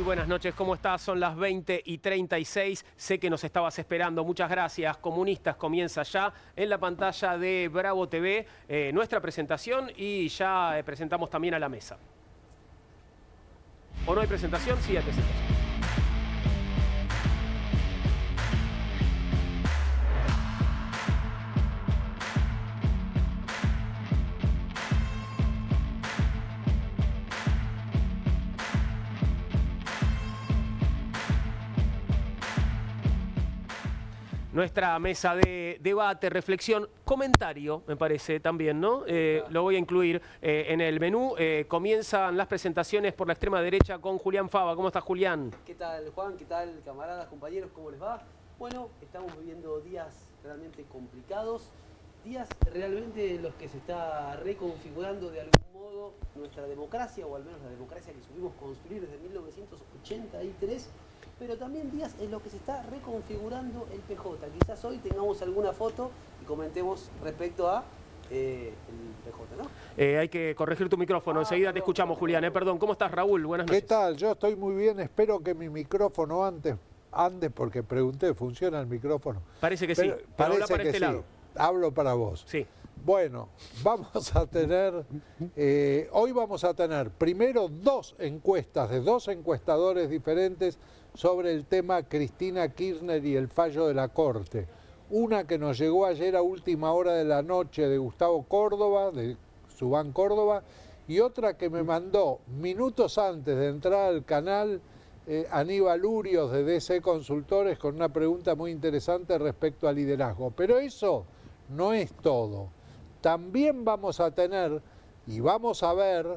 buenas noches, ¿cómo estás? Son las 20:36. Sé que nos estabas esperando. Muchas gracias. Comunistas comienza ya en la pantalla de Bravo TV nuestra presentación y ya presentamos también a la mesa. ¿O no hay presentación? Sí hay presentación. Nuestra mesa de debate, reflexión, comentario, me parece también, ¿no? Lo voy a incluir en el menú. Comienzan las presentaciones por la extrema derecha con Julián Fava. ¿Cómo estás, Julián? ¿Qué tal, Juan? ¿Qué tal, camaradas, compañeros? ¿Cómo les va? Bueno, estamos viviendo días realmente complicados, días realmente en los que se está reconfigurando de algún modo nuestra democracia, o al menos la democracia que supimos construir desde 1983, pero también días en los que se está reconfigurando el PJ. Quizás hoy tengamos alguna foto y comentemos respecto a el PJ, ¿no? Hay que corregir tu micrófono. Enseguida te escuchamos, Julián. Perdón. ¿Cómo estás, Raúl? Buenas noches. ¿Qué tal? Yo estoy muy bien. Espero que mi micrófono ande porque pregunté, ¿funciona el micrófono? Parece que sí. Pero habla para este lado. Hablo para vos. Sí. Bueno, vamos a tener, hoy vamos a tener primero dos encuestas de dos encuestadores diferentes sobre el tema Cristina Kirchner y el fallo de la Corte. Una que nos llegó ayer a última hora de la noche de Gustavo Córdoba, de Subán Córdoba, y otra que me mandó minutos antes de entrar al canal Aníbal Urios de DC Consultores con una pregunta muy interesante respecto al liderazgo. Pero eso no es todo. También vamos a tener y vamos a ver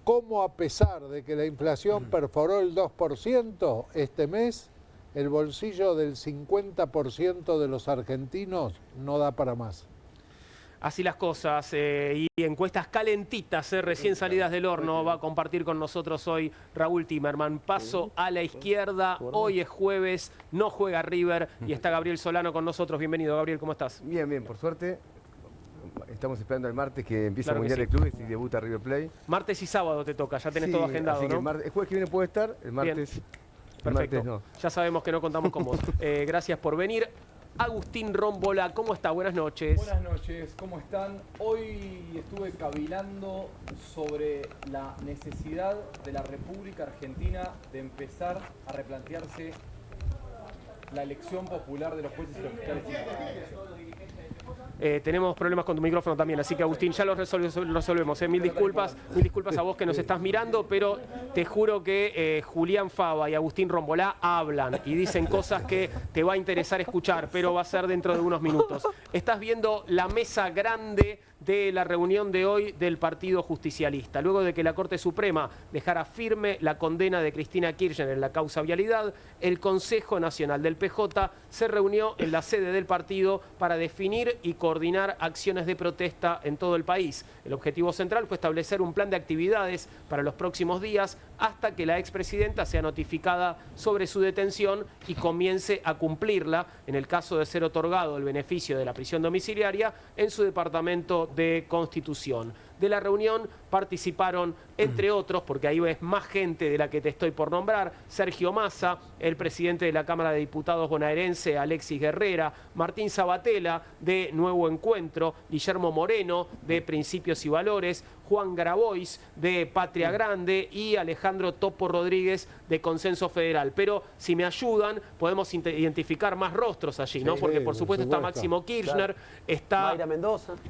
cómo, a pesar de que la inflación perforó el 2% este mes, el bolsillo del 50% de los argentinos no da para más. Así las cosas, y encuestas calentitas, recién salidas del horno, va a compartir con nosotros hoy Raúl Timerman. Paso a la izquierda, hoy es jueves, no juega River y está Gabriel Solano con nosotros. Bienvenido, Gabriel, ¿cómo estás? Bien, bien, por suerte. Estamos esperando el martes que empieza Claro el Mundial sí. de Clubes y debuta River Plate. Martes y sábado te toca, ya tenés todo agendado, así que ¿no? el jueves que viene puede estar, el martes, Perfecto, martes no. Ya sabemos que no contamos con vos. Gracias por venir. Agustín Rombola, ¿cómo está? Buenas noches. Buenas noches, ¿cómo están? Hoy estuve cavilando sobre la necesidad de la República Argentina de empezar a replantearse la elección popular de los jueces y los fiscales. Tenemos problemas con tu micrófono también, así que Agustín, ya lo resolvemos. Mil disculpas a vos que nos estás mirando, pero te juro que Julián Fava y Agustín Rombolá hablan y dicen cosas que te va a interesar escuchar, pero va a ser dentro de unos minutos. Estás viendo la mesa grande de la reunión de hoy del Partido Justicialista. Luego de que la Corte Suprema dejara firme la condena de Cristina Kirchner en la causa vialidad, el Consejo Nacional del PJ se reunió en la sede del partido para definir y coordinar acciones de protesta en todo el país. El objetivo central fue establecer un plan de actividades para los próximos días hasta que la expresidenta sea notificada sobre su detención y comience a cumplirla en el caso de ser otorgado el beneficio de la prisión domiciliaria en su departamento de Constitución. De la reunión participaron, entre otros, porque ahí ves más gente de la que te estoy por nombrar, Sergio Massa, el presidente de la Cámara de Diputados bonaerense, Alexis Guerrera, Martín Sabatella, de Nuevo Encuentro, Guillermo Moreno, de Principios y Valores, Juan Grabois, de Patria Grande, y Alejandro Topo Rodríguez, de Consenso Federal. Pero si me ayudan, podemos identificar más rostros allí, ¿no? Sí, Porque por supuesto está supuesto. Máximo Kirchner, está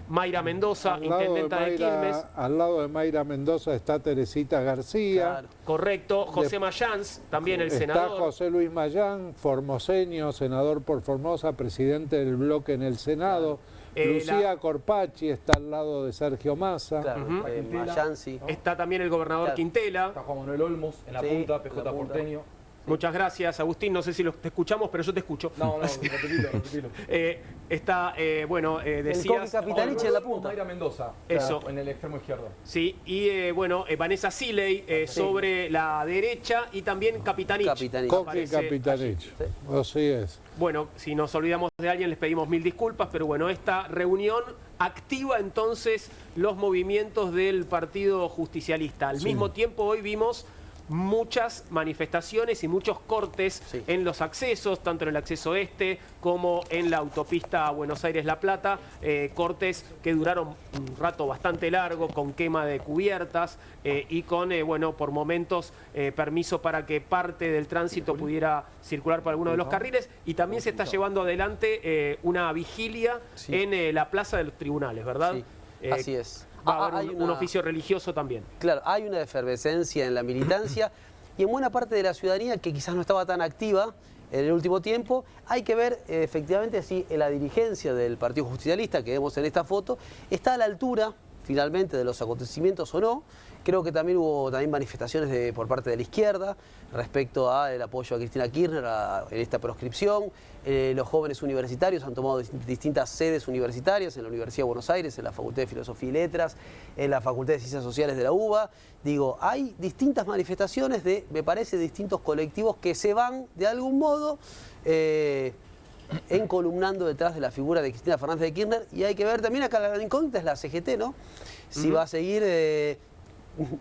Mayra Mendoza. intendenta de Quilmes. Al lado de Mayra Mendoza está Teresita García. Claro. Correcto, José Mayans, también el Está senador. José Luis Mayán, formoseño, senador por Formosa, presidente del bloque en el Senado. Lucía Corpacci está al lado de Sergio Massa. Claro, Mayansi. Está también el gobernador Claro. Quintela. Está Juan Manuel Olmos en la punta, PJ en la punta. porteño. Muchas gracias, Agustín. No sé si te escuchamos, pero yo te escucho. No, repetilo. Está, bueno, El decías... Coque Capitanich en la punta. Mayra Mendoza, Eso. en el extremo izquierdo. Sí, y bueno, Vanessa Siley sobre la derecha y también Capitanich. Capitanich. Coque Aparece Capitanich. Sí. Así es. Bueno, si nos olvidamos de alguien les pedimos mil disculpas, pero bueno, esta reunión activa entonces los movimientos del Partido Justicialista. Al mismo tiempo hoy vimos muchas manifestaciones y muchos cortes en los accesos, tanto en el acceso este como en la autopista Buenos Aires-La Plata, cortes que duraron un rato bastante largo, con quema de cubiertas y con, bueno, por momentos permiso para que parte del tránsito pudiera circular por alguno de los carriles, y también se está llevando adelante una vigilia en la Plaza de los Tribunales, ¿verdad? Sí, así es. Va a haber un oficio religioso también. Claro, hay una efervescencia en la militancia y en buena parte de la ciudadanía que quizás no estaba tan activa en el último tiempo. Hay que ver efectivamente si la dirigencia del Partido Justicialista que vemos en esta foto está a la altura finalmente de los acontecimientos o no. Creo que también hubo manifestaciones por parte de la izquierda respecto al apoyo a Cristina Kirchner en esta proscripción. Los jóvenes universitarios han tomado distintas sedes universitarias en la Universidad de Buenos Aires, en la Facultad de Filosofía y Letras, en la Facultad de Ciencias Sociales de la UBA. Digo, hay distintas manifestaciones de, me parece, distintos colectivos que se van de algún modo encolumnando detrás de la figura de Cristina Fernández de Kirchner. Y hay que ver también acá la incógnita es la CGT, ¿no? Si va a seguir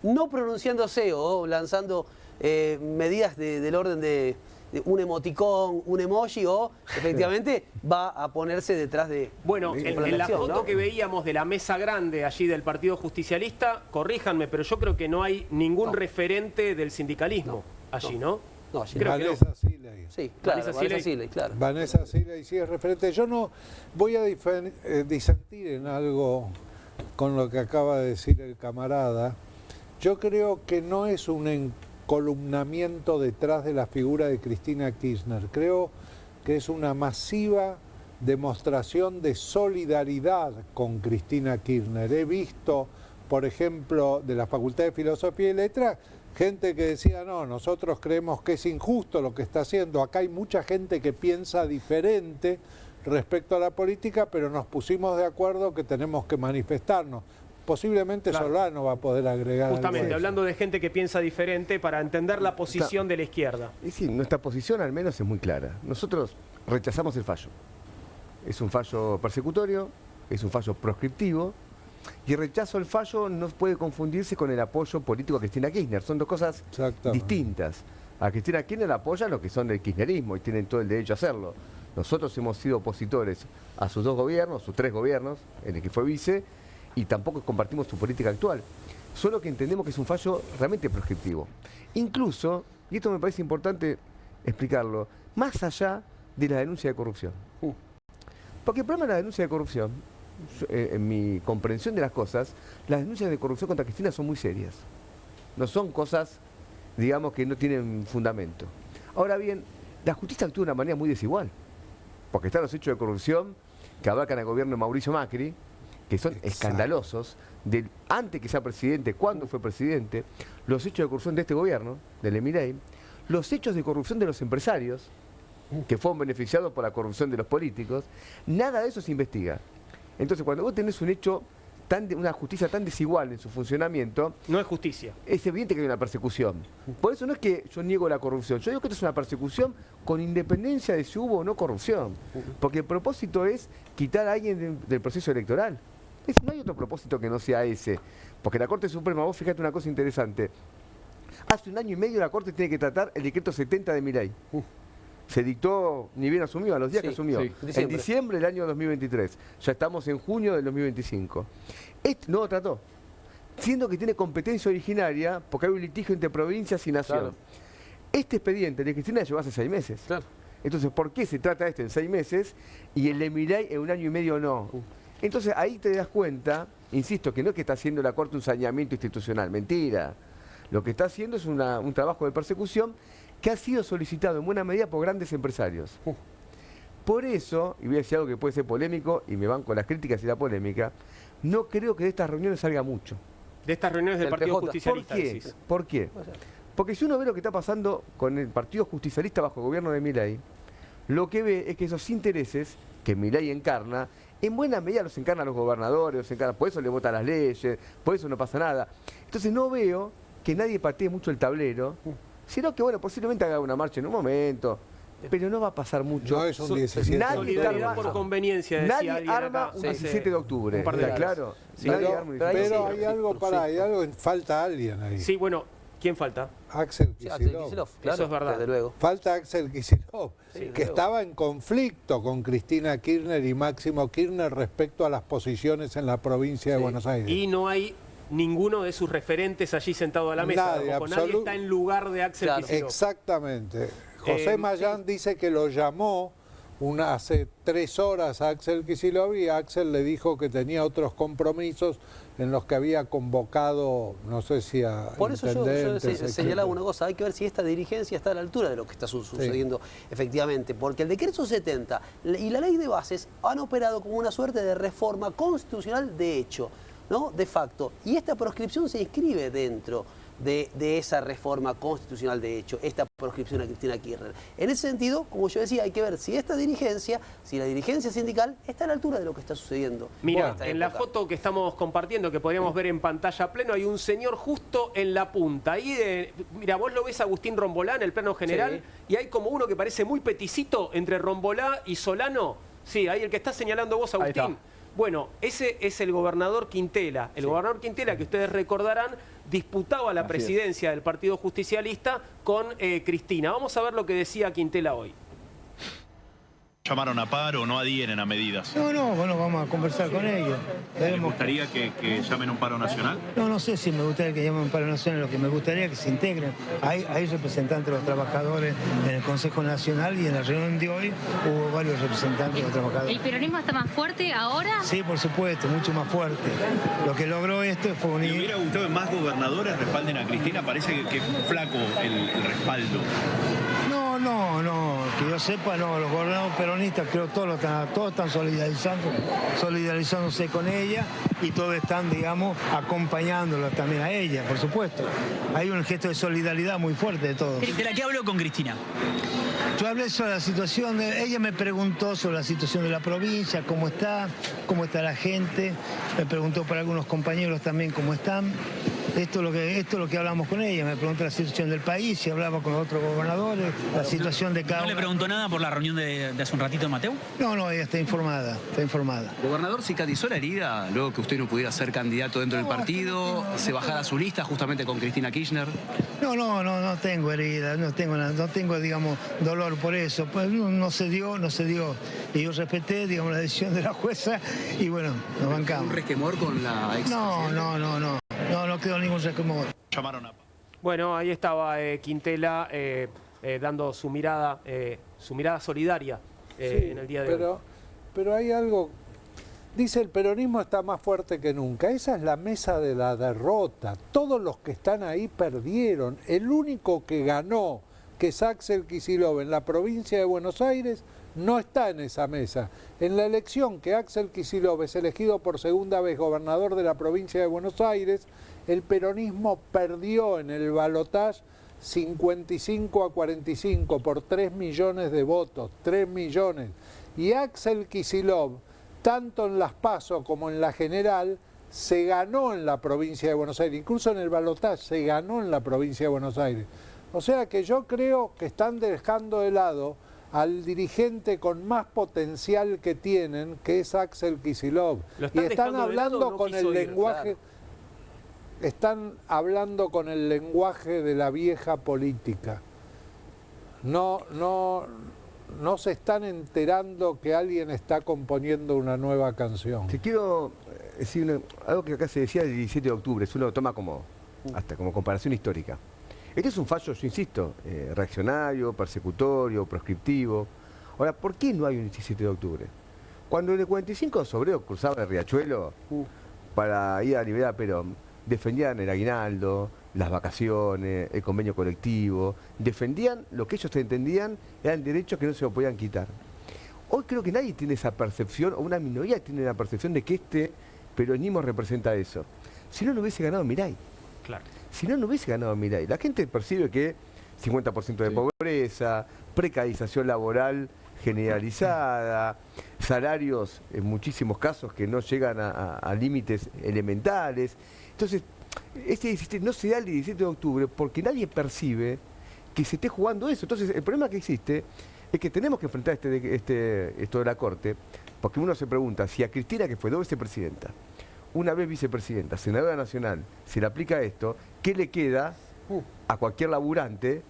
no pronunciándose o lanzando medidas del orden de un emoticón, un emoji, o efectivamente va a ponerse detrás de... Bueno, en la foto, ¿no?, que veíamos de la mesa grande allí del Partido Justicialista, corríjanme, pero yo creo que no hay ningún referente del sindicalismo allí, ¿no? No, allí creo Vanessa Siley. Sí, claro, Vanessa Siley, claro. Vanessa Siley sí es referente. Yo no voy a disentir en algo con lo que acaba de decir el camarada. Yo creo que no es un encolumnamiento detrás de la figura de Cristina Kirchner. Creo que es una masiva demostración de solidaridad con Cristina Kirchner. He visto, por ejemplo, de la Facultad de Filosofía y Letras, gente que decía, no, nosotros creemos que es injusto lo que está haciendo. Acá hay mucha gente que piensa diferente respecto a la política, pero nos pusimos de acuerdo que tenemos que manifestarnos. Posiblemente Solano va a poder agregar justamente, algo. hablando de gente que piensa diferente para entender la posición de la izquierda. Y sí, nuestra posición al menos es muy clara. Nosotros rechazamos el fallo. Es un fallo persecutorio, es un fallo proscriptivo, y el rechazo al fallo no puede confundirse con el apoyo político a Cristina Kirchner. Son dos cosas distintas. A Cristina Kirchner apoyan los que son del kirchnerismo y tienen todo el derecho a hacerlo. Nosotros hemos sido opositores a sus dos gobiernos, sus tres gobiernos, en el que fue vice, y tampoco compartimos su política actual. Solo que entendemos que es un fallo realmente proscriptivo. Incluso, y esto me parece importante explicarlo, más allá de la denuncia de corrupción. Porque el problema de la denuncia de corrupción, en mi comprensión de las cosas, las denuncias de corrupción contra Cristina son muy serias. No son cosas, digamos, que no tienen fundamento. Ahora bien, la justicia actúa de una manera muy desigual. Porque están los hechos de corrupción que abarcan al gobierno de Mauricio Macri, que son escandalosos, antes que sea presidente, cuando fue presidente, los hechos de corrupción de este gobierno, del Milei, los hechos de corrupción de los empresarios, que fueron beneficiados por la corrupción de los políticos, nada de eso se investiga. Entonces, cuando vos tenés un hecho, una justicia tan desigual en su funcionamiento... No es justicia. Es evidente que hay una persecución. Por eso no es que yo niego la corrupción, yo digo que esto es una persecución con independencia de si hubo o no corrupción. Porque el propósito es quitar a alguien del proceso electoral. No hay otro propósito que no sea ese. Porque la Corte Suprema, vos fíjate una cosa interesante, hace 1 año y medio la Corte tiene que tratar el decreto 70 de Milei. Se dictó, ni bien asumió, a los días que asumió, en diciembre del año 2023. Ya estamos en junio del 2025. No lo trató, siendo que tiene competencia originaria, porque hay un litigio entre provincias y nación. Claro. Este expediente de Cristina llevó hace 6 meses. Claro. Entonces, ¿por qué se trata en 6 meses y el de Milei en 1 año y medio no? Entonces, ahí te das cuenta, insisto, que no es que está haciendo la Corte un saneamiento institucional, mentira. Lo que está haciendo es un trabajo de persecución que ha sido solicitado en buena medida por grandes empresarios. Por eso, y voy a decir algo que puede ser polémico, y me van con las críticas y la polémica, no creo que de estas reuniones salga mucho. De estas reuniones del Partido Justicialista. ¿Por qué? ¿Por qué? Porque si uno ve lo que está pasando con el Partido Justicialista bajo el gobierno de Milei, lo que ve es que esos intereses que Milei encarna, en buena medida los encarnan los gobernadores, por eso le votan las leyes, por eso no pasa nada. Entonces no veo que nadie patee mucho el tablero, sino que, bueno, posiblemente haga una marcha en un momento, pero no va a pasar mucho. No es un 17. Solidaridad por conveniencia, decía nadie arma un 17 de octubre, un par de ¿está claro? Sí, pero hay algo, falta alguien ahí. Sí, bueno, ¿Quién falta? Axel Sí, Axel Kicillof. Kicillof, claro, Eso es verdad. desde luego. Falta Axel Kicillof, Sí, que luego. estaba en conflicto con Cristina Kirchner y Máximo Kirchner respecto a las posiciones en la provincia de Sí. Buenos Aires. Y no hay ninguno de sus referentes allí sentado a la mesa. Nadie, Ojo, nadie absolu- está en lugar de Axel Claro. Kicillof. Exactamente. José Mayán dice que lo llamó hace 3 horas a Axel Kicillof y Axel le dijo que tenía otros compromisos en los que había convocado, no sé si a Por eso yo intendentes, señalaba etcétera. una cosa, hay que ver si esta dirigencia está a la altura de lo que está sucediendo efectivamente, porque el decreto 70 y la ley de bases han operado como una suerte de reforma constitucional de hecho, ¿no? De facto, y esta proscripción se inscribe dentro de esa reforma constitucional de hecho, esta proscripción a Cristina Kirchner. En ese sentido, como yo decía, hay que ver si esta dirigencia, si la dirigencia sindical está a la altura de lo que está sucediendo. Mira, en esta en la época. foto que estamos compartiendo, que podríamos ver en pantalla pleno, hay un señor justo en la punta. Ahí, mira, vos lo ves a Agustín Rombolá en el plano general, y hay como uno que parece muy peticito entre Rombolá y Solano. Sí, ahí el que está señalando vos, Ahí Agustín. está. Bueno, ese es el gobernador Quintela. El gobernador Quintela, que ustedes recordarán, disputaba la Así presidencia del Partido Justicialista con Cristina. Vamos a ver lo que decía Quintela hoy. ¿Llamaron a paro o no adhieren a medidas? No, bueno, vamos a conversar con ellos. ¿Les Veremos. gustaría que llamen un paro nacional? No sé si me gustaría que llamen paro nacional, lo que me gustaría es que se integren. Hay representantes de los trabajadores en el Consejo Nacional y en la reunión de hoy hubo varios representantes de los ¿El trabajadores. peronismo está más fuerte ahora? Sí, por supuesto, mucho más fuerte. Lo que logró esto fue ¿Le unir... hubiera gustado que más gobernadores respalden a Cristina? Parece que es flaco el respaldo. No, que yo sepa, no, los gobernadores peronistas creo todos están solidarizándose con ella y todos están, digamos, acompañándola también a ella, por supuesto. Hay un gesto de solidaridad muy fuerte de todos. ¿De qué habló con Cristina? Yo hablé sobre la situación, ella me preguntó sobre la situación de la provincia, cómo está la gente, me preguntó para algunos compañeros también cómo están. Esto es lo que hablamos con ella, me preguntó la situación del país, si hablaba con los otros gobernadores, la situación de cada ¿No le uno. preguntó nada por la reunión de hace un ratito de Mateu? No, ella está informada. ¿Gobernador cicatrizó la herida luego que usted no pudiera ser candidato dentro del partido? ¿Se bajara su lista justamente con Cristina Kirchner? No tengo herida, no tengo, digamos, dolor por eso. Pues no se dio. Y yo respeté, digamos, la decisión de la jueza y bueno, nos bancamos. ¿Un resquemor con la ex? No quedó ningún resquemor. Llamaron a paro. Bueno, ahí estaba Quintela dando su mirada solidaria Sí, en el día de hoy. pero hay algo. Dice el peronismo está más fuerte que nunca. Esa es la mesa de la derrota. Todos los que están ahí perdieron. El único que ganó, que es Axel Kicillof en la provincia de Buenos Aires, no está en esa mesa. En la elección que Axel Kicillof es elegido por segunda vez gobernador de la provincia de Buenos Aires, el peronismo perdió en el balotaje 55-45 por 3 millones de votos, 3 millones. Y Axel Kicillof, tanto en las PASO como en la general, se ganó en la provincia de Buenos Aires, incluso en el balotaje se ganó en la provincia de Buenos Aires. O sea que yo creo que están dejando de lado al dirigente con más potencial que tienen, que es Axel Kicillof. ¿Lo Y están están dejando de lado hablando o no con quiso el ir? lenguaje, Claro. están hablando con el lenguaje de la vieja política. No se están enterando que alguien está componiendo una nueva canción. Te quiero decir algo que acá se decía el 17 de octubre, si uno lo toma hasta como comparación histórica. Este es un fallo, yo insisto, reaccionario, persecutorio, proscriptivo. Ahora, ¿por qué no hay un 17 de octubre? Cuando en el 45 los obreros cruzaban el riachuelo para ir a liberar a Perón, defendían el aguinaldo, las vacaciones, el convenio colectivo, defendían lo que ellos entendían eran derechos que no se lo podían quitar. Hoy creo que nadie tiene esa percepción, o una minoría tiene la percepción de que este peronismo representa eso. Si no, no hubiese ganado Milei. Claro. Si no, no hubiese ganado Milei. La gente percibe que 50% de pobreza, precarización laboral generalizada, salarios en muchísimos casos que no llegan a límites elementales. Entonces, no se da el 17 de octubre porque nadie percibe que se esté jugando eso. Entonces, el problema que existe es que tenemos que enfrentar esto de la Corte, porque uno se pregunta si a Cristina, que fue 2 veces presidenta, una vez vicepresidenta, senadora nacional, se le aplica esto, ¿qué le queda a cualquier laburante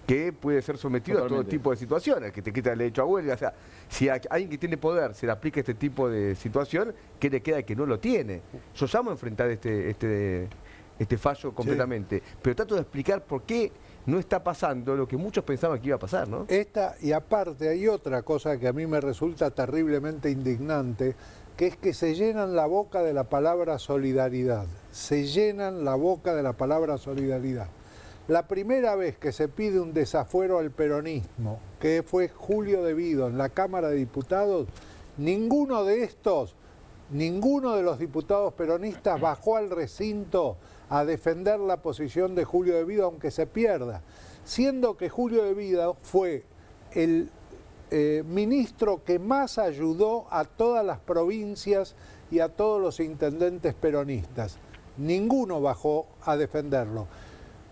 que puede ser sometido a todo tipo de situaciones, que te quita el derecho a huelga. O sea, si a alguien que tiene poder se le aplica este tipo de situación, ¿qué le queda que no lo tiene? Yo llamo a enfrentar este fallo completamente, pero trato de explicar por qué no está pasando lo que muchos pensaban que iba a pasar, ¿no? Y aparte hay otra cosa que a mí me resulta terriblemente indignante, que es que se llenan la boca de la palabra solidaridad. Se llenan la boca de la palabra solidaridad. La primera vez que se pide un desafuero al peronismo, que fue Julio De Vido en la Cámara de Diputados, ninguno de los diputados peronistas bajó al recinto a defender la posición de Julio De Vido, aunque se pierda, siendo que Julio De Vido fue el ministro que más ayudó a todas las provincias y a todos los intendentes peronistas. Ninguno bajó a defenderlo.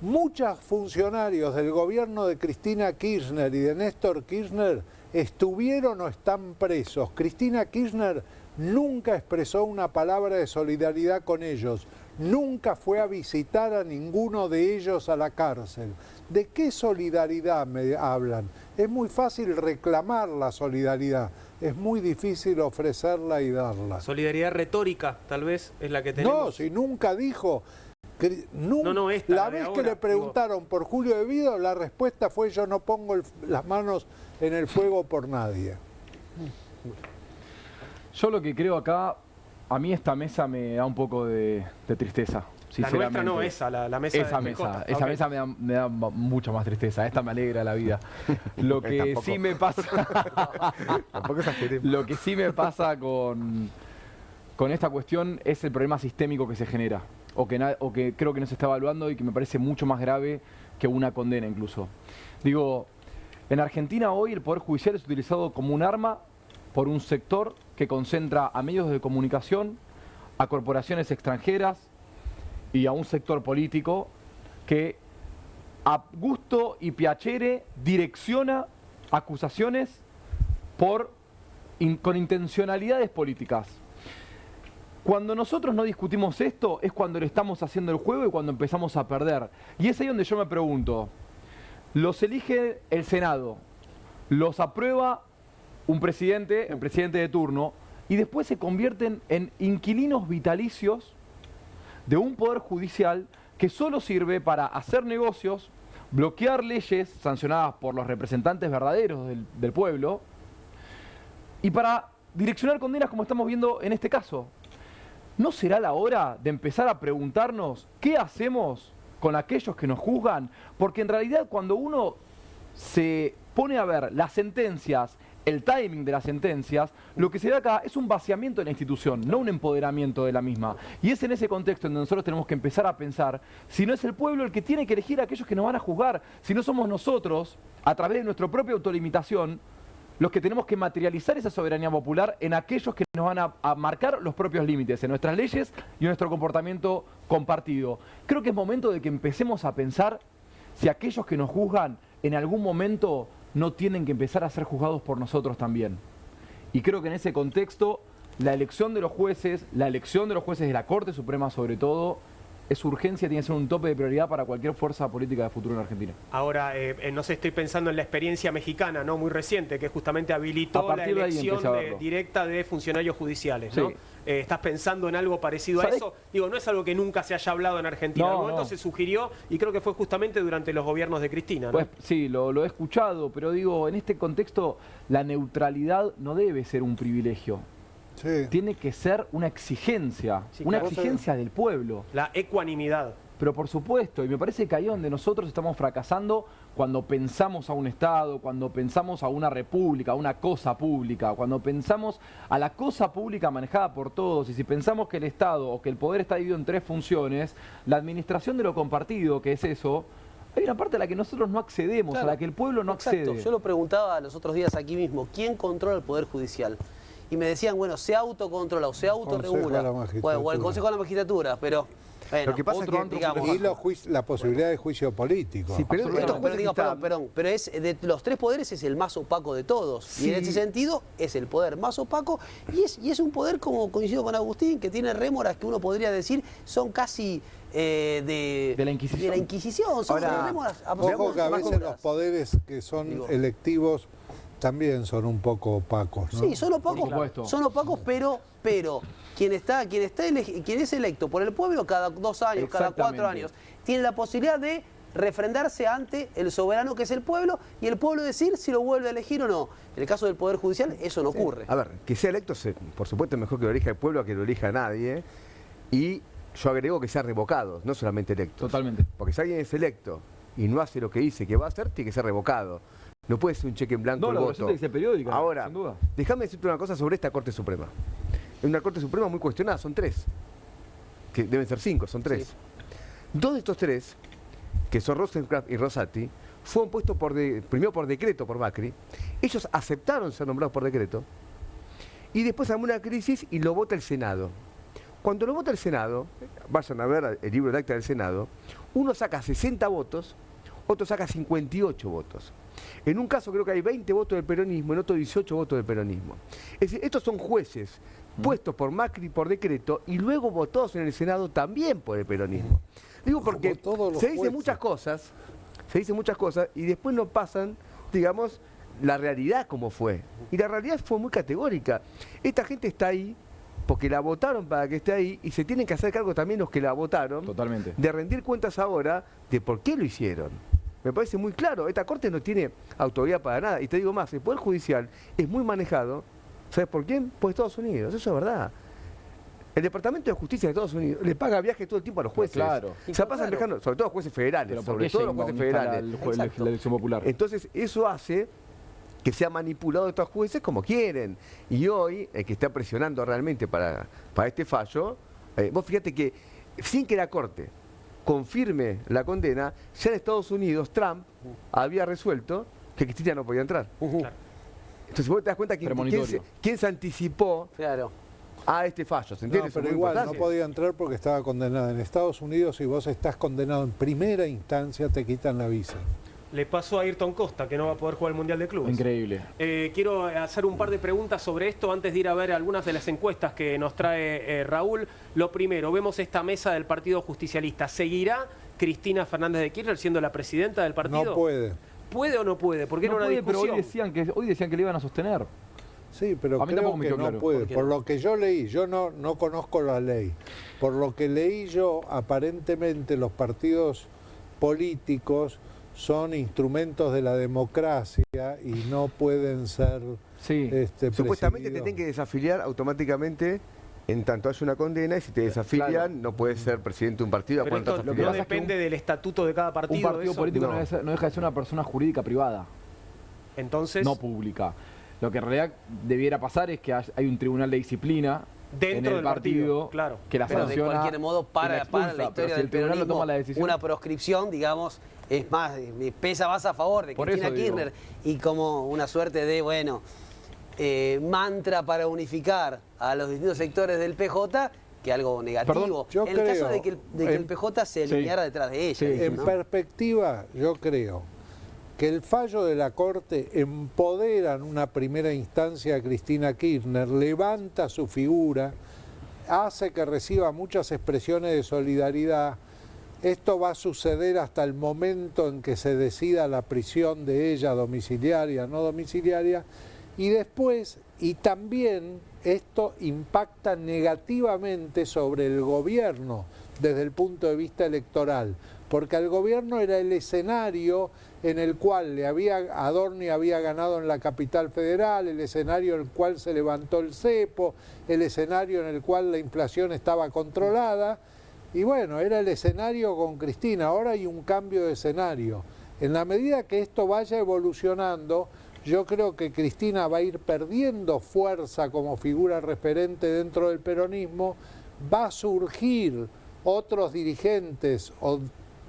Muchos funcionarios del gobierno de Cristina Kirchner y de Néstor Kirchner estuvieron o están presos. Cristina Kirchner nunca expresó una palabra de solidaridad con ellos, nunca fue a visitar a ninguno de ellos a la cárcel. ¿De qué solidaridad me hablan? Es muy fácil reclamar la solidaridad, es muy difícil ofrecerla y darla. Solidaridad retórica, tal vez, es la que tenemos. No, si nunca dijo... La vez que le preguntaron por Julio De Vido, la respuesta fue: yo no pongo las manos en el fuego por nadie. Yo lo que creo acá, a mí esta mesa me da un poco de tristeza. La nuestra no, la mesa esa de mesa, okay. Esa mesa me da mucha más tristeza. Esta me alegra la vida. Lo que sí me pasa... Lo que sí me pasa con esta cuestión es el problema sistémico que se genera. O que creo que no se está evaluando y que me parece mucho más grave que una condena incluso. Digo, en Argentina hoy el Poder Judicial es utilizado como un arma por un sector que concentra a medios de comunicación, a corporaciones extranjeras y a un sector político que a gusto y piacere direcciona acusaciones con intencionalidades políticas. Cuando nosotros no discutimos esto es cuando le estamos haciendo el juego y cuando empezamos a perder. Y es ahí donde yo me pregunto, los elige el Senado, los aprueba un presidente, el presidente de turno, y después se convierten en inquilinos vitalicios de un poder judicial que solo sirve para hacer negocios, bloquear leyes sancionadas por los representantes verdaderos del pueblo y para direccionar condenas como estamos viendo en este caso. ¿No será la hora de empezar a preguntarnos qué hacemos con aquellos que nos juzgan? Porque en realidad cuando uno se pone a ver las sentencias, el timing de las sentencias, lo que se ve acá es un vaciamiento de la institución, no un empoderamiento de la misma. Y es en ese contexto en donde nosotros tenemos que empezar a pensar si no es el pueblo el que tiene que elegir a aquellos que nos van a juzgar, si no somos nosotros, a través de nuestra propia autolimitación, los que tenemos que materializar esa soberanía popular en aquellos que nos van a marcar los propios límites, en nuestras leyes y en nuestro comportamiento compartido. Creo que es momento de que empecemos a pensar si aquellos que nos juzgan en algún momento no tienen que empezar a ser juzgados por nosotros también. Y creo que en ese contexto, la elección de los jueces de la Corte Suprema sobre todo, es urgencia, tiene que ser un tope de prioridad para cualquier fuerza política de futuro en Argentina. Ahora, no sé, estoy pensando en la experiencia mexicana, ¿no? Muy reciente, que justamente habilitó la elección directa de funcionarios judiciales, ¿no? Sí. ¿Estás pensando en algo parecido a eso? Digo, no es algo que nunca se haya hablado en Argentina. En algún momento se sugirió y creo que fue justamente durante los gobiernos de Cristina, ¿no? Pues sí, lo he escuchado, pero digo, en este contexto la neutralidad no debe ser un privilegio. Sí. Tiene que ser una exigencia, exigencia del pueblo. La ecuanimidad. Pero por supuesto, y me parece que ahí es donde nosotros estamos fracasando cuando pensamos a un Estado, cuando pensamos a una república, a una cosa pública, cuando pensamos a la cosa pública manejada por todos, y si pensamos que el Estado o que el poder está dividido en tres funciones, la administración de lo compartido, que es eso, hay una parte a la que nosotros no accedemos, a la que el pueblo no accede. Yo lo preguntaba los otros días aquí mismo, ¿quién controla el Poder Judicial? y me decían, bueno, se autocontrola o se autorregula. O el Consejo de la Magistratura, pero... Bueno, lo que pasa es que, digamos, y la posibilidad de juicio político. Sí, pero pero es de los tres poderes es el más opaco de todos. Sí. Y en ese sentido es el poder más opaco y es un poder, como coincido con Agustín, que tiene rémoras que uno podría decir son casi de la Inquisición. Son rémoras. Ojo que a veces los poderes que son electivos también son un poco opacos, ¿no? Sí, son opacos, pero quien es electo por el pueblo cada 2 años, cada 4 años, tiene la posibilidad de refrendarse ante el soberano que es el pueblo y el pueblo decir si lo vuelve a elegir o no. En el caso del Poder Judicial eso no ocurre. A ver, que sea electo, por supuesto es mejor que lo elija el pueblo a que lo elija nadie. Y yo agrego que sea revocado, no solamente electo. Totalmente. Porque si alguien es electo y no hace lo que dice que va a hacer, tiene que ser revocado. No puede ser un cheque en blanco el voto. Periódica, ahora, sin duda. Déjame decirte una cosa sobre esta Corte Suprema. Es una Corte Suprema muy cuestionada, son 3. Que deben ser 5, son 3. Sí. 2 de estos 3, que son Rosencrantz y Rosati, fueron puestos primero por decreto por Macri. Ellos aceptaron ser nombrados por decreto. Y después hay una crisis y lo vota el Senado. Cuando lo vota el Senado, vayan a ver el libro de acta del Senado, uno saca 60 votos, otro saca 58 votos. En un caso creo que hay 20 votos del peronismo, en otro 18 votos del peronismo. Es decir, estos son jueces puestos por Macri por decreto y luego votados en el Senado también por el peronismo. Digo porque se dicen muchas cosas y después no pasan, digamos, la realidad como fue. Y la realidad fue muy categórica. Esta gente está ahí porque la votaron para que esté ahí y se tienen que hacer cargo también los que la votaron. Totalmente. De rendir cuentas ahora de por qué lo hicieron. Me parece muy claro, esta Corte no tiene autoridad para nada. Y te digo más, el Poder Judicial es muy manejado, ¿sabes por quién? Por Estados Unidos, eso es verdad. El Departamento de Justicia de Estados Unidos le paga viajes todo el tiempo a los jueces. Claro. O sea, pasan viajando, sobre todo los jueces federales, sobre todo los jueces federales. La elección popular. Entonces, eso hace que sea manipulado estos jueces como quieren. Y hoy, el que está presionando realmente para este fallo, vos fíjate que sin que la Corte confirme la condena, ya en Estados Unidos Trump había resuelto que Cristina no podía entrar. Entonces vos te das cuenta que quién se anticipó a este fallo. ¿Se entiende? No, pero igual no podía entrar porque estaba condenada en Estados Unidos. Si vos estás condenado en primera instancia, te quitan la visa. Le pasó a Ayrton Costa, que no va a poder jugar el Mundial de Clubes. Increíble. Quiero hacer un par de preguntas sobre esto antes de ir a ver algunas de las encuestas que nos trae Raúl. Lo primero, vemos esta mesa del Partido Justicialista. ¿Seguirá Cristina Fernández de Kirchner siendo la presidenta del partido? No puede. ¿Puede o no puede? Porque no era una puede, discusión. pero hoy decían que le iban a sostener. Sí, pero creo que no puede. Por lo que yo leí, yo no conozco la ley. Por lo que leí yo, aparentemente los partidos políticos son instrumentos de la democracia y no pueden ser supuestamente te tienen que desafiliar automáticamente en tanto haya una condena, y si te desafilian no puedes ser presidente de un partido. Pero esto no depende del estatuto de cada partido. Un partido político no deja de ser una persona jurídica privada. Entonces, no pública. Lo que en realidad debiera pasar es que hay un tribunal de disciplina dentro del partido, que la sanciona. De cualquier modo, para la historia del peronismo, una proscripción, digamos, es más, pesa más a favor de Cristina Kirchner y como una suerte de, mantra para unificar a los distintos sectores del PJ que algo negativo. Perdón, en el caso de que el PJ se alineara detrás de ella. En perspectiva, yo creo que el fallo de la Corte empodera en una primera instancia a Cristina Kirchner, levanta su figura, hace que reciba muchas expresiones de solidaridad. Esto va a suceder hasta el momento en que se decida la prisión de ella, domiciliaria, no domiciliaria, y después, y también esto impacta negativamente sobre el gobierno desde el punto de vista electoral, porque al gobierno era el escenario en el cual Adorni había ganado en la capital federal, el escenario en el cual se levantó el cepo, el escenario en el cual la inflación estaba controlada. Y bueno, era el escenario con Cristina. Ahora hay un cambio de escenario. En la medida que esto vaya evolucionando, yo creo que Cristina va a ir perdiendo fuerza como figura referente dentro del peronismo. Va a surgir otros dirigentes, o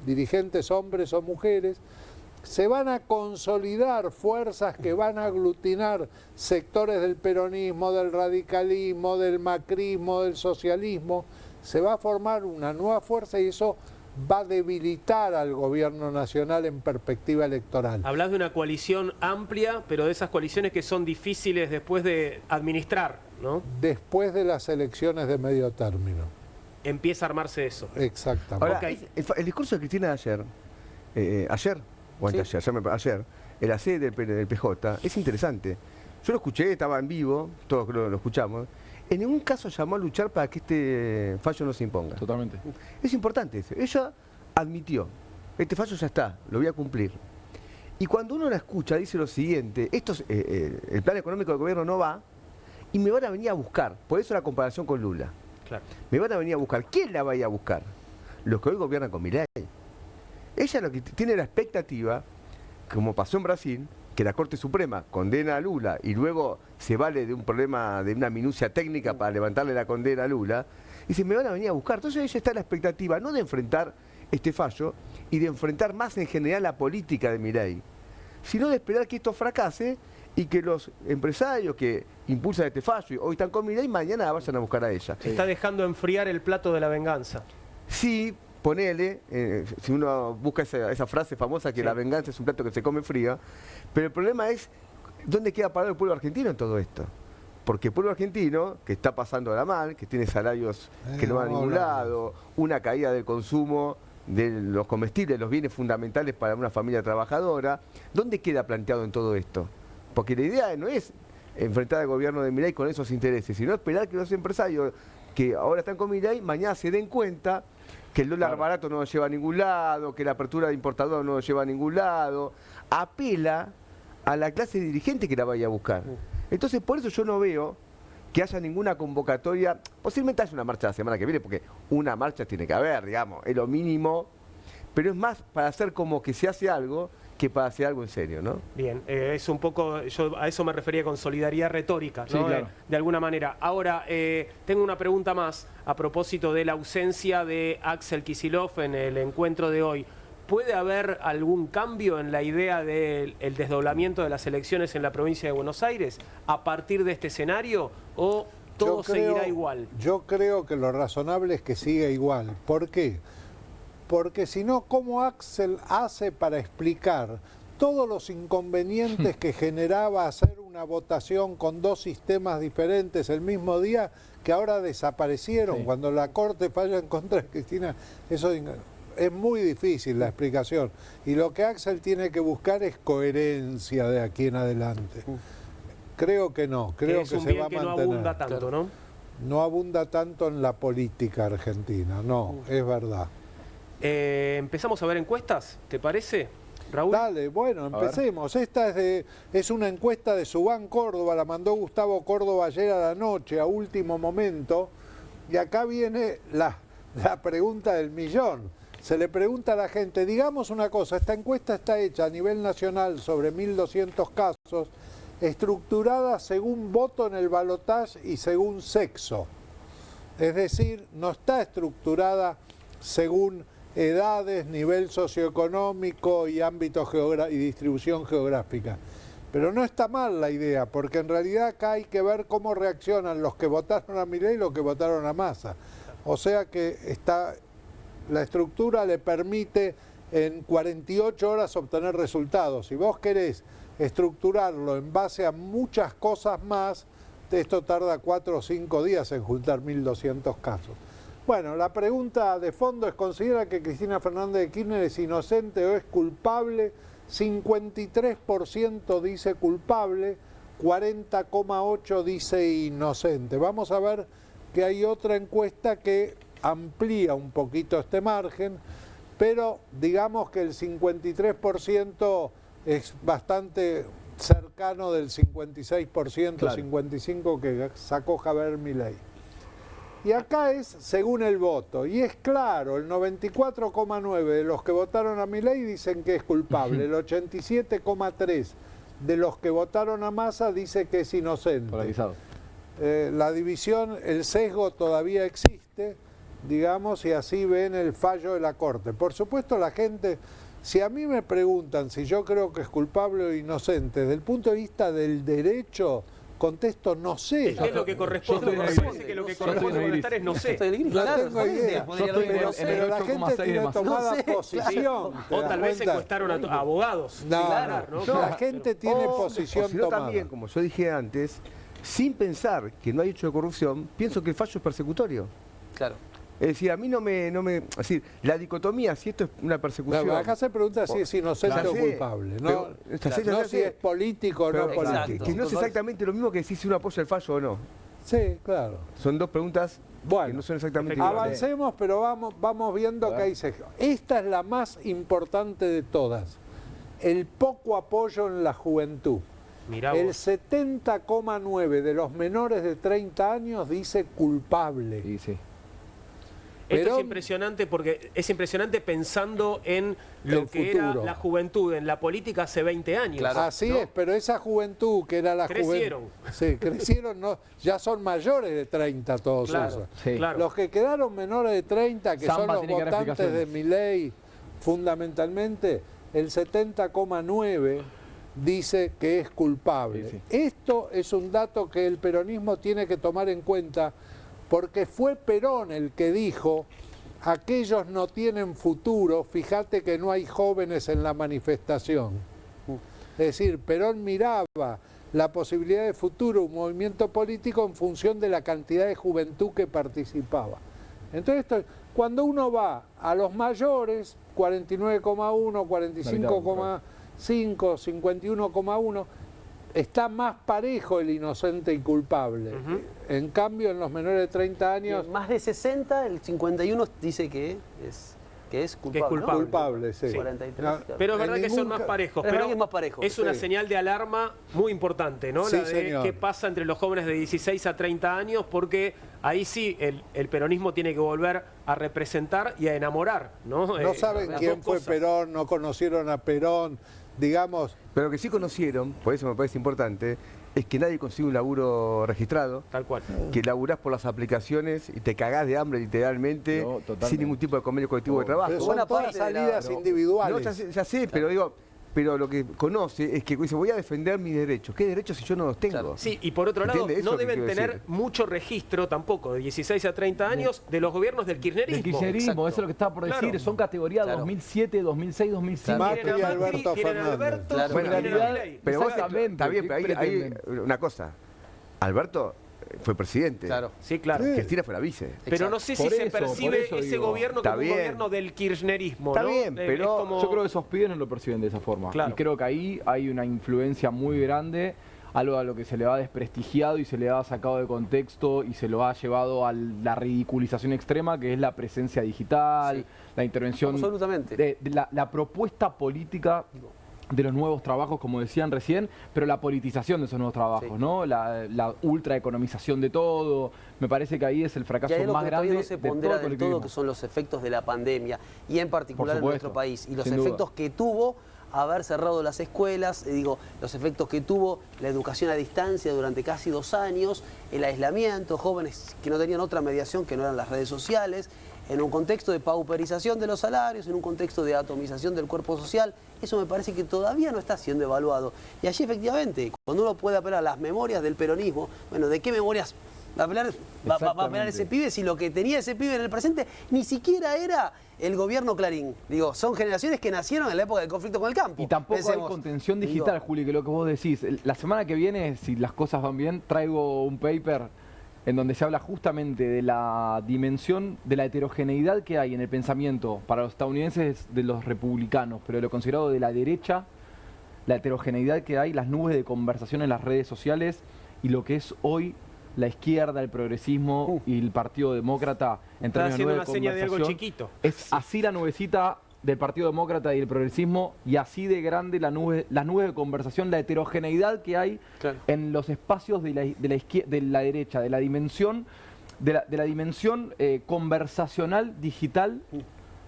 dirigentes hombres o mujeres, se van a consolidar fuerzas que van a aglutinar sectores del peronismo, del radicalismo, del macrismo, del socialismo. Se va a formar una nueva fuerza y eso va a debilitar al gobierno nacional en perspectiva electoral. Hablas de una coalición amplia, pero de esas coaliciones que son difíciles después de administrar, ¿no? Después de las elecciones de medio término. Empieza a armarse eso. Exactamente. Ahora, Okay. el discurso de Cristina de ayer, o anteayer, ayer, en la sede del PJ, es interesante. Yo lo escuché, estaba en vivo, todos lo escuchamos. En ningún caso llamó a luchar para que este fallo no se imponga. Totalmente. Es importante eso. Ella admitió, este fallo ya está, lo voy a cumplir. Y cuando uno la escucha, dice lo siguiente, el plan económico del gobierno no va y me van a venir a buscar. Por eso la comparación con Lula. Claro. Me van a venir a buscar. ¿Quién la va a ir a buscar? Los que hoy gobiernan con Milei. Ella lo que tiene la expectativa, como pasó en Brasil, que la Corte Suprema condena a Lula y luego se vale de un problema, de una minucia técnica para levantarle la condena a Lula, y dice, me van a venir a buscar. Entonces ella está en la expectativa no de enfrentar este fallo y de enfrentar más en general la política de Milei, sino de esperar que esto fracase y que los empresarios que impulsan este fallo y hoy están con Milei, mañana vayan a buscar a ella. Se está dejando enfriar el plato de la venganza. Sí, ponele, si uno busca esa frase famosa que Sí. la venganza es un plato que se come fría, pero el problema es dónde queda parado el pueblo argentino en todo esto. Porque el pueblo argentino, que está pasándola mal, que tiene salarios que no van a ningún lado, una caída del consumo de los comestibles, los bienes fundamentales para una familia trabajadora, ¿dónde queda planteado en todo esto? Porque la idea no es enfrentar al gobierno de Milei con esos intereses, sino esperar que los empresarios que ahora están con Milei mañana se den cuenta que el dólar barato no nos lleva a ningún lado, que la apertura de importadores no nos lleva a ningún lado. Apela a la clase dirigente que la vaya a buscar. Entonces, por eso yo no veo que haya ninguna convocatoria. Posiblemente haya una marcha la semana que viene, porque una marcha tiene que haber, digamos, es lo mínimo. Pero es más para hacer como que se hace algo que para hacer algo en serio, ¿no? Bien, es un poco, yo a eso me refería con solidaridad retórica, ¿no? Sí, claro. De alguna manera. Ahora, tengo una pregunta más a propósito de la ausencia de Axel Kicillof en el encuentro de hoy. ¿Puede haber algún cambio en la idea del desdoblamiento de las elecciones en la provincia de Buenos Aires a partir de este escenario o todo seguirá igual? Yo creo que lo razonable es que siga igual. ¿Por qué? Porque si no, ¿cómo Axel hace para explicar todos los inconvenientes que generaba hacer una votación con dos sistemas diferentes el mismo día que ahora desaparecieron? Sí. Cuando la Corte falla en contra de Cristina, eso es muy difícil la explicación. Y lo que Axel tiene que buscar es coherencia de aquí en adelante. Creo que no, creo es que un se bien va a que no mantener. abunda tanto, ¿no? No abunda tanto en la política argentina, no, es verdad. ¿Empezamos a ver encuestas? ¿Te parece, Raúl? Dale, bueno, empecemos. Esta es una encuesta de Subán Córdoba, la mandó Gustavo Córdoba ayer a la noche, a último momento. Y acá viene la pregunta del millón. Se le pregunta a la gente, digamos una cosa, esta encuesta está hecha a nivel nacional sobre 1.200 casos, estructurada según voto en el balotaje y según sexo. Es decir, no está estructurada según edades, nivel socioeconómico y ámbito y distribución geográfica. Pero no está mal la idea, porque en realidad acá hay que ver cómo reaccionan los que votaron a Milei y los que votaron a Massa. O sea que la estructura le permite en 48 horas obtener resultados. Si vos querés estructurarlo en base a muchas cosas más, esto tarda 4 o 5 días en juntar 1.200 casos. Bueno, la pregunta de fondo es, ¿considera que Cristina Fernández de Kirchner es inocente o es culpable? 53% dice culpable, 40,8% dice inocente. Vamos a ver que hay otra encuesta que amplía un poquito este margen, pero digamos que el 53% es bastante cercano del 56%, Claro. 55% que sacó Javier Milei. Y acá es según el voto, y es claro, el 94,9% de los que votaron a Milei dicen que es culpable, el 87,3% de los que votaron a Massa dice que es inocente. Polarizado. La división, el sesgo todavía existe, digamos, y así ven el fallo de la Corte. Por supuesto, la gente Si a mí me preguntan si yo creo que es culpable o inocente, desde el punto de vista del derecho, contesto no sé. ¿Qué es lo que corresponde? Me parece que lo que corresponde contestar es no sé. No tengo idea. Pero la gente tiene tomada posición. O tal vez secuestraron a abogados. La gente tiene posición sino tomada. También, como yo dije antes, sin pensar que no hay hecho de corrupción, pienso que el fallo es persecutorio. Claro. Es decir, a mí no me es decir, la dicotomía, si esto es una persecución. Acá se pregunta si es inocente o culpable, no, no si es político o no político. Que no es exactamente lo mismo que decir si uno apoya el fallo o no. Sí, claro. Son dos preguntas que no son exactamente iguales. Avancemos, pero vamos viendo que hay Sergio. Esta es la más importante de todas. El poco apoyo en la juventud. Mirá El vos. 70,9% de los menores de 30 años dice culpable. Sí, sí. Esto es impresionante porque es impresionante pensando en lo que era la juventud en la política hace 20 años. Claro, así es, pero esa juventud que era la juventud... Crecieron. Sí, crecieron, no, ya son mayores de 30 todos esos. Sí. Claro. Los que quedaron menores de 30, que son los votantes de Milei, fundamentalmente, el 70,9% dice que es culpable. Sí, sí. Esto es un dato que el peronismo tiene que tomar en cuenta, porque fue Perón el que dijo: aquellos no tienen futuro, fíjate que no hay jóvenes en la manifestación. Es decir, Perón miraba la posibilidad de futuro, un movimiento político en función de la cantidad de juventud que participaba. Entonces, cuando uno va a los mayores, 49,1, 45,5, 51,1, está más parejo el inocente y culpable. En cambio, en los menores de 30 años... Más de 60, el 51 dice que es culpable. ¿no? Culpable, sí. 43, No, pero es verdad que son más parejos. Es verdad Pero que es más parejo. es una señal de alarma muy importante, ¿no? Sí, La de señor. qué pasa entre los jóvenes de 16 a 30 años, porque ahí sí el peronismo tiene que volver a representar y a enamorar, ¿no? No saben quién fue Perón, no conocieron a Perón, digamos... Pero lo que sí conocieron, por eso me parece importante, es que nadie consigue un laburo registrado. Tal cual. Que laburás por las aplicaciones y te cagás de hambre literalmente, sin ningún tipo de convenio colectivo de trabajo. Pero son todas salidas individuales. No, ya sé, pero digo... Pero lo que conoce es que dice, voy a defender mis derechos. ¿Qué derechos si yo no los tengo? Claro. Sí, y por otro lado, no deben tener mucho registro tampoco, de 16 a 30 años, de los gobiernos del kirchnerismo. Del kirchnerismo, eso es lo que estaba por decir. Son categorías 2007, 2006, 2005. Macri y Alberto Fernández. Bueno, pero exactamente. Está bien, pero hay una cosa. Alberto fue presidente. Claro. Sí, claro. Cristina fue la vice. Pero no sé si se percibe ese gobierno como un gobierno del kirchnerismo. Está ¿no? bien, pero yo creo que esos pibes no lo perciben de esa forma. Claro. Y creo que ahí hay una influencia muy grande, algo a lo que se le ha desprestigiado y se le ha sacado de contexto y se lo ha llevado a la ridiculización extrema, que es la presencia digital, la intervención, absolutamente. La propuesta política de los nuevos trabajos, como decían recién, pero la politización de esos nuevos trabajos, ¿no? La ultraeconomización de todo. Me parece que ahí es el fracaso más grande no se pondera del todo, que son los efectos de la pandemia, y en particular en nuestro país, y los efectos que tuvo haber cerrado las escuelas, los efectos que tuvo la educación a distancia durante casi 2 años, el aislamiento, jóvenes que no tenían otra mediación que no eran las redes sociales, en un contexto de pauperización de los salarios, en un contexto de atomización del cuerpo social. Eso me parece que todavía no está siendo evaluado. Y allí efectivamente, cuando uno puede apelar a las memorias del peronismo, bueno, ¿de qué memorias va a apelar ese pibe si lo que tenía ese pibe en el presente ni siquiera era el gobierno Clarín? Son generaciones que nacieron en la época del conflicto con el campo. Y tampoco hay contención digital, Juli, que lo que vos decís. La semana que viene, si las cosas van bien, traigo un paper en donde se habla justamente de la dimensión, de la heterogeneidad que hay en el pensamiento para los estadounidenses de los republicanos, pero lo considerado de la derecha, la heterogeneidad que hay, las nubes de conversación en las redes sociales y lo que es hoy la izquierda, el progresismo y el Partido Demócrata en términos de nube de seña de algo conversación. chiquito. Es así la nubecita del Partido Demócrata y el progresismo, y así de grande las nubes de conversación, la heterogeneidad que hay en los espacios de la derecha, de la dimensión conversacional digital,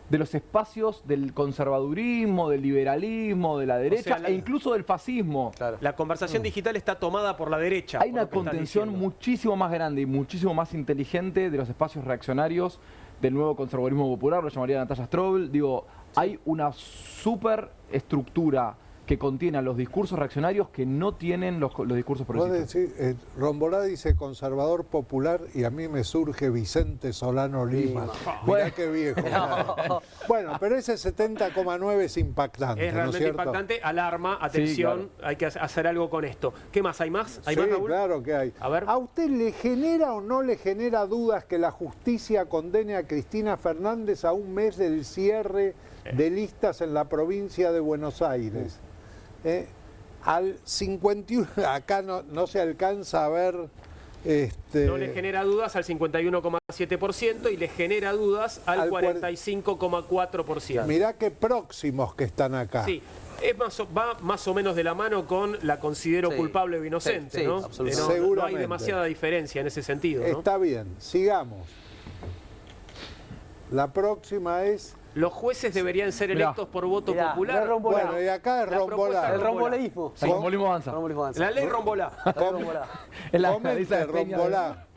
de los espacios del conservadurismo, del liberalismo, de la derecha, e incluso del fascismo. La conversación digital está tomada por la derecha. Hay una contención muchísimo más grande y muchísimo más inteligente de los espacios reaccionarios del nuevo conservadurismo popular, lo llamaría Natalia Strobel. Digo, hay una super estructura que contiene a los discursos reaccionarios que no tienen los discursos progresistas. Vos decís, Rombolá dice conservador popular y a mí me surge Vicente Solano Lima. Mirá qué viejo. Bueno, pero ese 70,9 es impactante. Es realmente ¿no impactante, alarma, atención, Sí, claro. hay que hacer algo con esto. ¿Qué más? ¿Hay más? ¿Hay Sí, más, Raúl? claro que hay. A ver. ¿A usted le genera o no le genera dudas que la justicia condene a Cristina Fernández a un mes del cierre de listas en la provincia de Buenos Aires? Al 51, acá no se alcanza a ver... No le genera dudas al 51,7% y le genera dudas al 45,4%. Mirá qué próximos que están acá. Sí, va más o menos de la mano con la considero culpable o inocente, sí, ¿no? absolutamente. No hay Seguramente. demasiada diferencia en ese sentido, ¿no? Está bien, sigamos. La próxima es... Los jueces deberían ser electos por voto popular. Bueno, y acá es La propuesta Rombolá. de El romboleísmo. El rombolismo avanza. La ley Rombolá. Es la Comente, Elisa de Peña. Rombolá.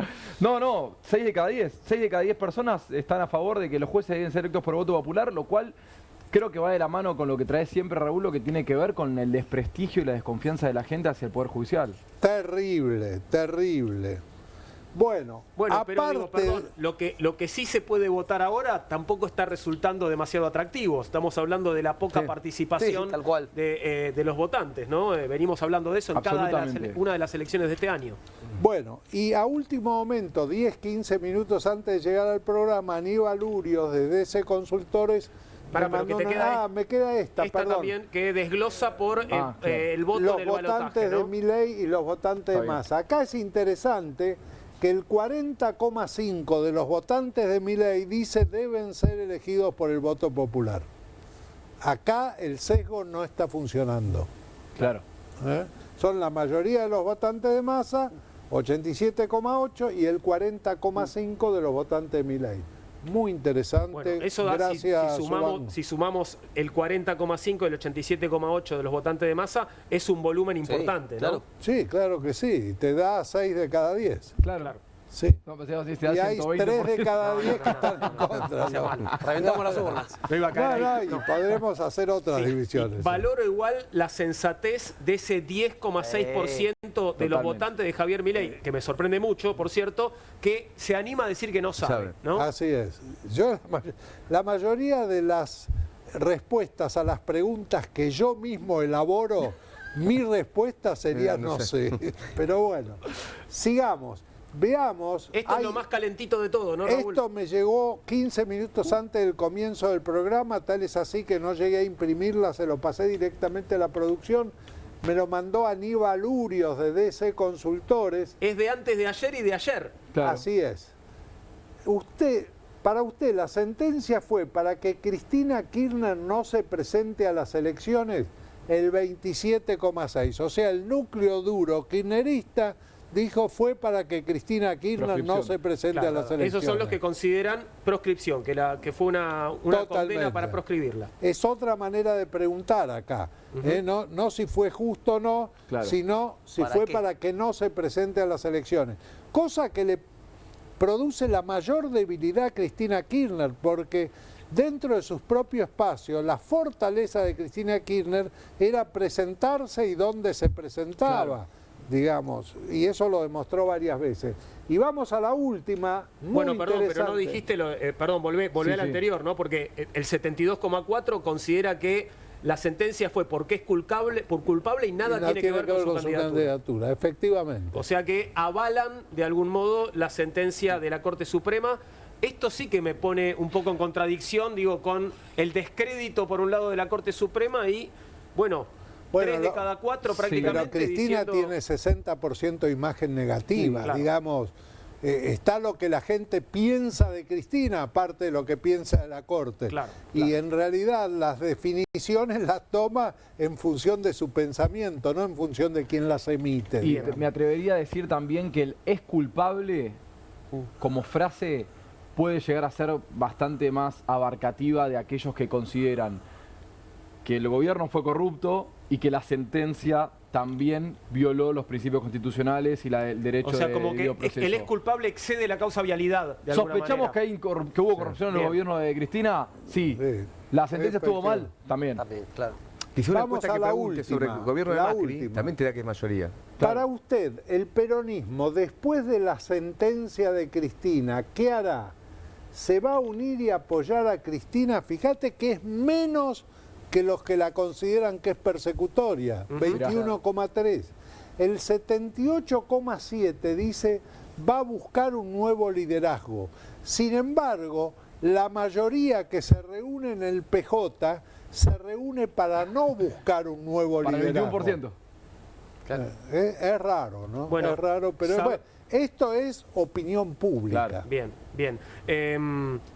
No, 6 de cada 10. 6 de cada 10 personas están a favor de que los jueces deben ser electos por voto popular, lo cual creo que va de la mano con lo que trae siempre Raúl, lo que tiene que ver con el desprestigio y la desconfianza de la gente hacia el Poder Judicial. Terrible, terrible. Bueno, Pero aparte... digo, perdón, lo que sí se puede votar ahora tampoco está resultando demasiado atractivo. Estamos hablando de la poca participación Sí, tal cual. de los votantes, ¿no? Venimos hablando de eso en una de las elecciones de este año. Bueno, y a último momento, 10, 15 minutos antes de llegar al programa, Aníbal Urios de DC Consultores me queda esta, perdón. También que desglosa por el voto los en el balotaje, votantes ¿no? de Milei y los votantes de Massa. Acá es interesante que el 40,5 de los votantes de Milei dice deben ser elegidos por el voto popular. Acá el sesgo no está funcionando. Claro. Son la mayoría de los votantes de Massa, 87,8, y el 40,5 de los votantes de Milei. Muy interesante. Bueno, eso da, gracias, si sumamos el 40,5 y el 87,8 de los votantes de Massa, es un volumen importante, ¿no? claro. Sí, claro que sí. Te da 6 de cada 10. Claro. Sí. No, pues, si te da Y hay 120%. 3 de cada 10 que están en contra. ¿no? Reventamos las urnas. No iba a caer ahí. Y podremos hacer otras divisiones. Valoro igual la sensatez de ese 10,6% de los votantes de Javier Milei, que me sorprende mucho, por cierto, que se anima a decir que no sabe, ¿no? Así es. La mayoría de las respuestas a las preguntas que yo mismo elaboro, mi respuesta sería no sé. Pero bueno, sigamos. Veamos. Esto es lo más calentito de todo, ¿no, Raúl? Esto me llegó 15 minutos antes del comienzo del programa, tal es así que no llegué a imprimirla, se lo pasé directamente a la producción. Me lo mandó Aníbal Urios de DC Consultores. Es de antes de ayer y de ayer. Claro. Así es. Para usted, la sentencia fue para que Cristina Kirchner no se presente a las elecciones el 27,6. O sea, el núcleo duro kirchnerista dijo fue para que Cristina Kirchner no se presente a las elecciones. Esos son los que consideran proscripción, que fue una condena para proscribirla. Es otra manera de preguntar acá. No si fue justo o no, sino si fue para que no se presente a las elecciones. Cosa que le produce la mayor debilidad a Cristina Kirchner, porque dentro de sus propios espacios, la fortaleza de Cristina Kirchner era presentarse y dónde se presentaba. Digamos, y eso lo demostró varias veces. Y vamos a la última, muy interesante. Pero no dijiste, volvé al anterior, ¿no? Porque el 72,4 considera que la sentencia fue porque es culpable y nada tiene que ver con su candidatura. Efectivamente. O sea que avalan de algún modo la sentencia de la Corte Suprema. Esto sí que me pone un poco en contradicción, digo, con el descrédito por un lado de la Corte Suprema y, bueno, 3 de cada 4 prácticamente. Pero Cristina tiene 60% imagen negativa, digamos. Está lo que la gente piensa de Cristina, aparte de lo que piensa de la Corte. Y en realidad las definiciones las toma en función de su pensamiento, no en función de quién las emite. Y me atrevería a decir también que el es culpable, como frase, puede llegar a ser bastante más abarcativa de aquellos que consideran que el gobierno fue corrupto y que la sentencia también violó los principios constitucionales y el derecho O sea, de como que debido proceso. él es culpable, excede la causa vialidad. De alguna ¿Sospechamos manera. que hubo corrupción en el gobierno de Cristina? Sí. ¿La sentencia estuvo mal? También. Claro. Y si una Vamos encuesta a que la pregunte sobre el última, gobierno de la Macri, última. también te da que es mayoría. Para usted, el peronismo, después de la sentencia de Cristina, ¿qué hará? ¿Se va a unir y apoyar a Cristina? Fíjate que es menos que los que la consideran que es persecutoria, 21,3. El 78,7 dice va a buscar un nuevo liderazgo. Sin embargo, la mayoría que se reúne en el PJ se reúne para no buscar un nuevo liderazgo. Para el 21%. Claro. Es raro, ¿no? Bueno, es raro, pero bueno, esto es opinión pública. Claro. Bien, bien.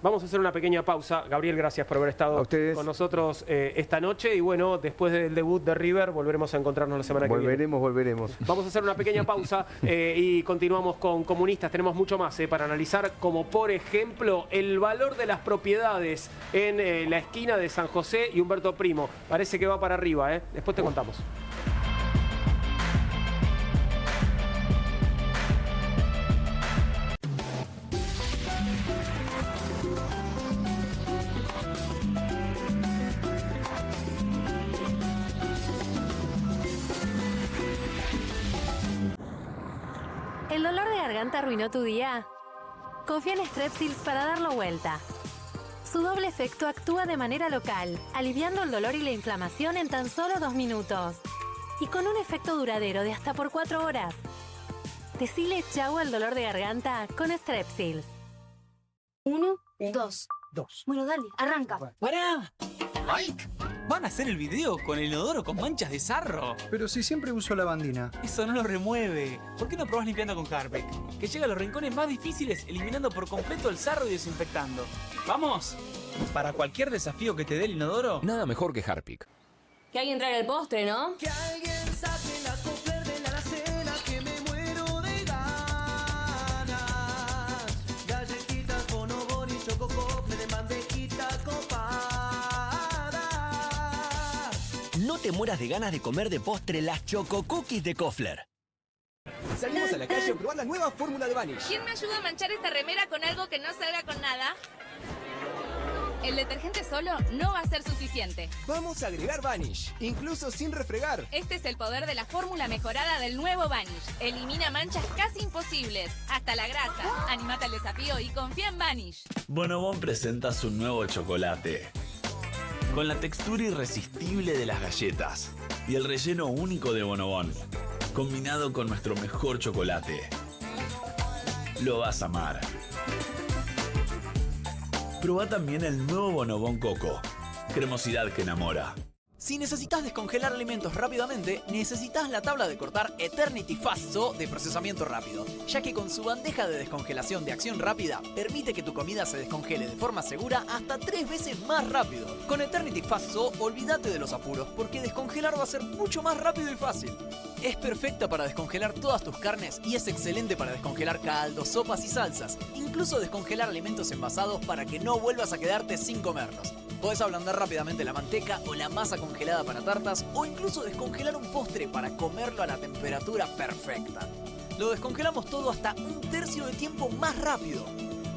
Vamos a hacer una pequeña pausa. Gabriel, gracias por haber estado con nosotros esta noche. Y bueno, después del debut de River, volveremos a encontrarnos la semana que viene. Volveremos. Vamos a hacer una pequeña pausa y continuamos con Comunistas. Tenemos mucho más para analizar, como por ejemplo el valor de las propiedades en la esquina de San José y Humberto Primo. Parece que va para arriba, ¿eh? Después te contamos. ¿El dolor de garganta arruinó tu día? Confía en Strepsils para darlo vuelta. Su doble efecto actúa de manera local, aliviando el dolor y la inflamación en tan solo 2 minutos. Y con un efecto duradero de hasta por 4 horas. Decile chau al dolor de garganta con Strepsils. 1, 2. Bueno, dale, arranca. ¡Pará! ¡Mike! ¿Van a hacer el video con el inodoro con manchas de sarro? Pero si siempre uso lavandina. Eso no lo remueve. ¿Por qué no probás limpiando con Harpic? Que llega a los rincones más difíciles, eliminando por completo el sarro y desinfectando. ¡Vamos! Para cualquier desafío que te dé el inodoro, nada mejor que Harpic. Que alguien traiga el postre, ¿no? Que alguien saque la Kofler de la alacena, que me muero de ganas. Galletitas, bonobón y choco Kofler de bandejita copada. No te mueras de ganas de comer de postre las Choco Cookies de Kofler. Salimos a la calle a probar la nueva fórmula de Vanish. ¿Quién me ayuda a manchar esta remera con algo que no salga con nada? El detergente solo no va a ser suficiente. Vamos a agregar Vanish, incluso sin refregar. Este es el poder de la fórmula mejorada del nuevo Vanish. Elimina manchas casi imposibles, hasta la grasa. Animate al desafío y confía en Vanish. Bonobón presenta su nuevo chocolate. Con la textura irresistible de las galletas y el relleno único de Bonobón, combinado con nuestro mejor chocolate. Lo vas a amar. Probá también el nuevo Bonobón Coco. Cremosidad que enamora. Si necesitas descongelar alimentos rápidamente, necesitas la tabla de cortar Eternity Fast So de procesamiento rápido, ya que con su bandeja de descongelación de acción rápida, permite que tu comida se descongele de forma segura hasta 3 veces más rápido. Con Eternity Fast So, olvídate de los apuros, porque descongelar va a ser mucho más rápido y fácil. Es perfecta para descongelar todas tus carnes y es excelente para descongelar caldos, sopas y salsas, incluso descongelar alimentos envasados para que no vuelvas a quedarte sin comerlos. Podés ablandar rápidamente la manteca o la masa congelada para tartas o incluso descongelar un postre para comerlo a la temperatura perfecta. Lo descongelamos todo hasta 1/3 de tiempo más rápido.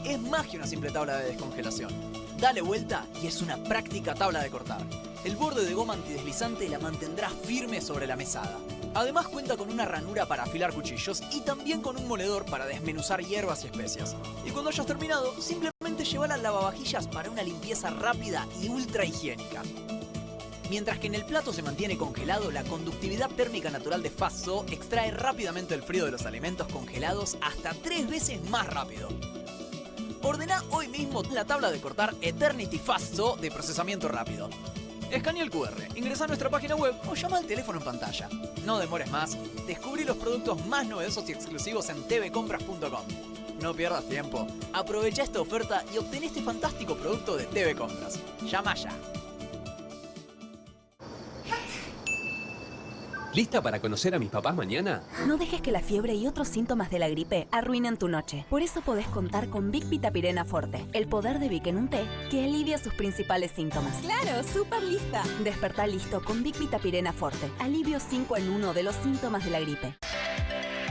Es más que una simple tabla de descongelación. Dale vuelta y es una práctica tabla de cortar. El borde de goma antideslizante la mantendrá firme sobre la mesada. Además cuenta con una ranura para afilar cuchillos y también con un moledor para desmenuzar hierbas y especias. Y cuando hayas terminado, simplemente llévala al lavavajillas para una limpieza rápida y ultra higiénica. Mientras que en el plato se mantiene congelado, la conductividad térmica natural de Fast So extrae rápidamente el frío de los alimentos congelados hasta 3 veces más rápido. Ordena hoy mismo la tabla de cortar Eternity Fast So de procesamiento rápido. Escanea el QR, ingresa a nuestra página web o llama al teléfono en pantalla. No demores más, descubrí los productos más novedosos y exclusivos en tvcompras.com. No pierdas tiempo, aprovecha esta oferta y obtén este fantástico producto de TV Compras. Llama ya. ¿Lista para conocer a mis papás mañana? No dejes que la fiebre y otros síntomas de la gripe arruinen tu noche. Por eso podés contar con Vic Vitapirena Forte, el poder de Vic en un té que alivia sus principales síntomas. ¡Claro! ¡Súper lista! Despertá listo con Vic Vitapirena Forte. Alivio 5 en 1 de los síntomas de la gripe.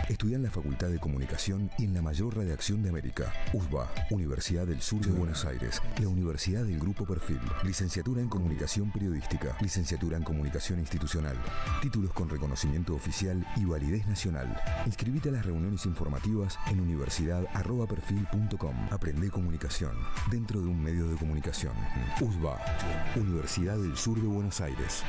Estudia en la Facultad de Comunicación y en la mayor redacción de América. USBA, Universidad del Sur de Buenos Aires. La Universidad del Grupo Perfil. Licenciatura en Comunicación Periodística. Licenciatura en Comunicación Institucional. Títulos con reconocimiento oficial y validez nacional. Inscribite a las reuniones informativas en universidad@perfil.com. Aprende comunicación dentro de un medio de comunicación. USBA, Universidad del Sur de Buenos Aires.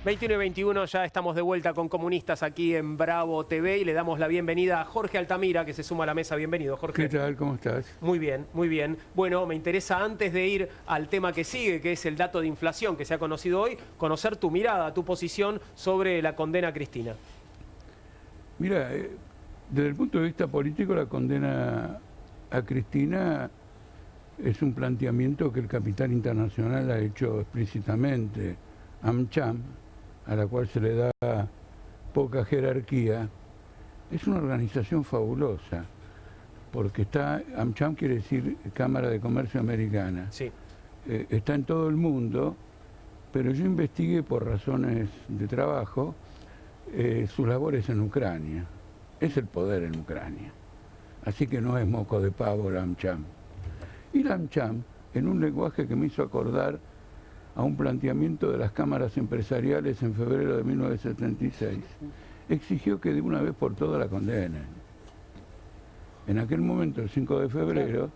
...21 y 21, ya estamos de vuelta con Comunistas aquí en Bravo TV y le damos la bienvenida a Jorge Altamira, que se suma a la mesa. Bienvenido, Jorge. ¿Qué tal? ¿Cómo estás? Muy bien, muy bien. Bueno, me interesa, antes de ir al tema que sigue, que es el dato de inflación que se ha conocido hoy, conocer tu mirada, tu posición sobre la condena a Cristina. Mira, desde el punto de vista político, la condena a Cristina es un planteamiento que el capital internacional ha hecho explícitamente. AmCham, a la cual se le da poca jerarquía, es una organización fabulosa, porque AmCham quiere decir Cámara de Comercio Americana. Sí. Está en todo el mundo, pero yo investigué por razones de trabajo sus labores en Ucrania. Es el poder en Ucrania. Así que no es moco de pavo la AmCham. Y la AmCham, en un lenguaje que me hizo acordar a un planteamiento de las cámaras empresariales en febrero de 1976, exigió que de una vez por todas la condenen. En aquel momento, el 5 de febrero,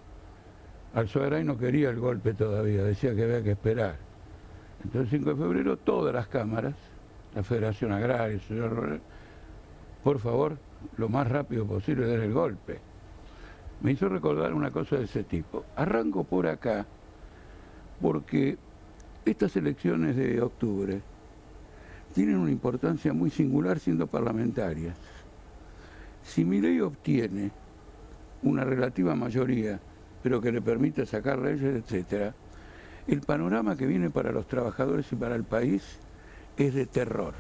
Alzogaray no quería el golpe todavía, decía que había que esperar. Entonces, el 5 de febrero, todas las cámaras, la Federación Agraria, por favor, lo más rápido posible den el golpe. Me hizo recordar una cosa de ese tipo. Arranco por acá, porque estas elecciones de octubre tienen una importancia muy singular siendo parlamentarias. Si Milei obtiene una relativa mayoría, pero que le permite sacar leyes, etc., el panorama que viene para los trabajadores y para el país es de terror.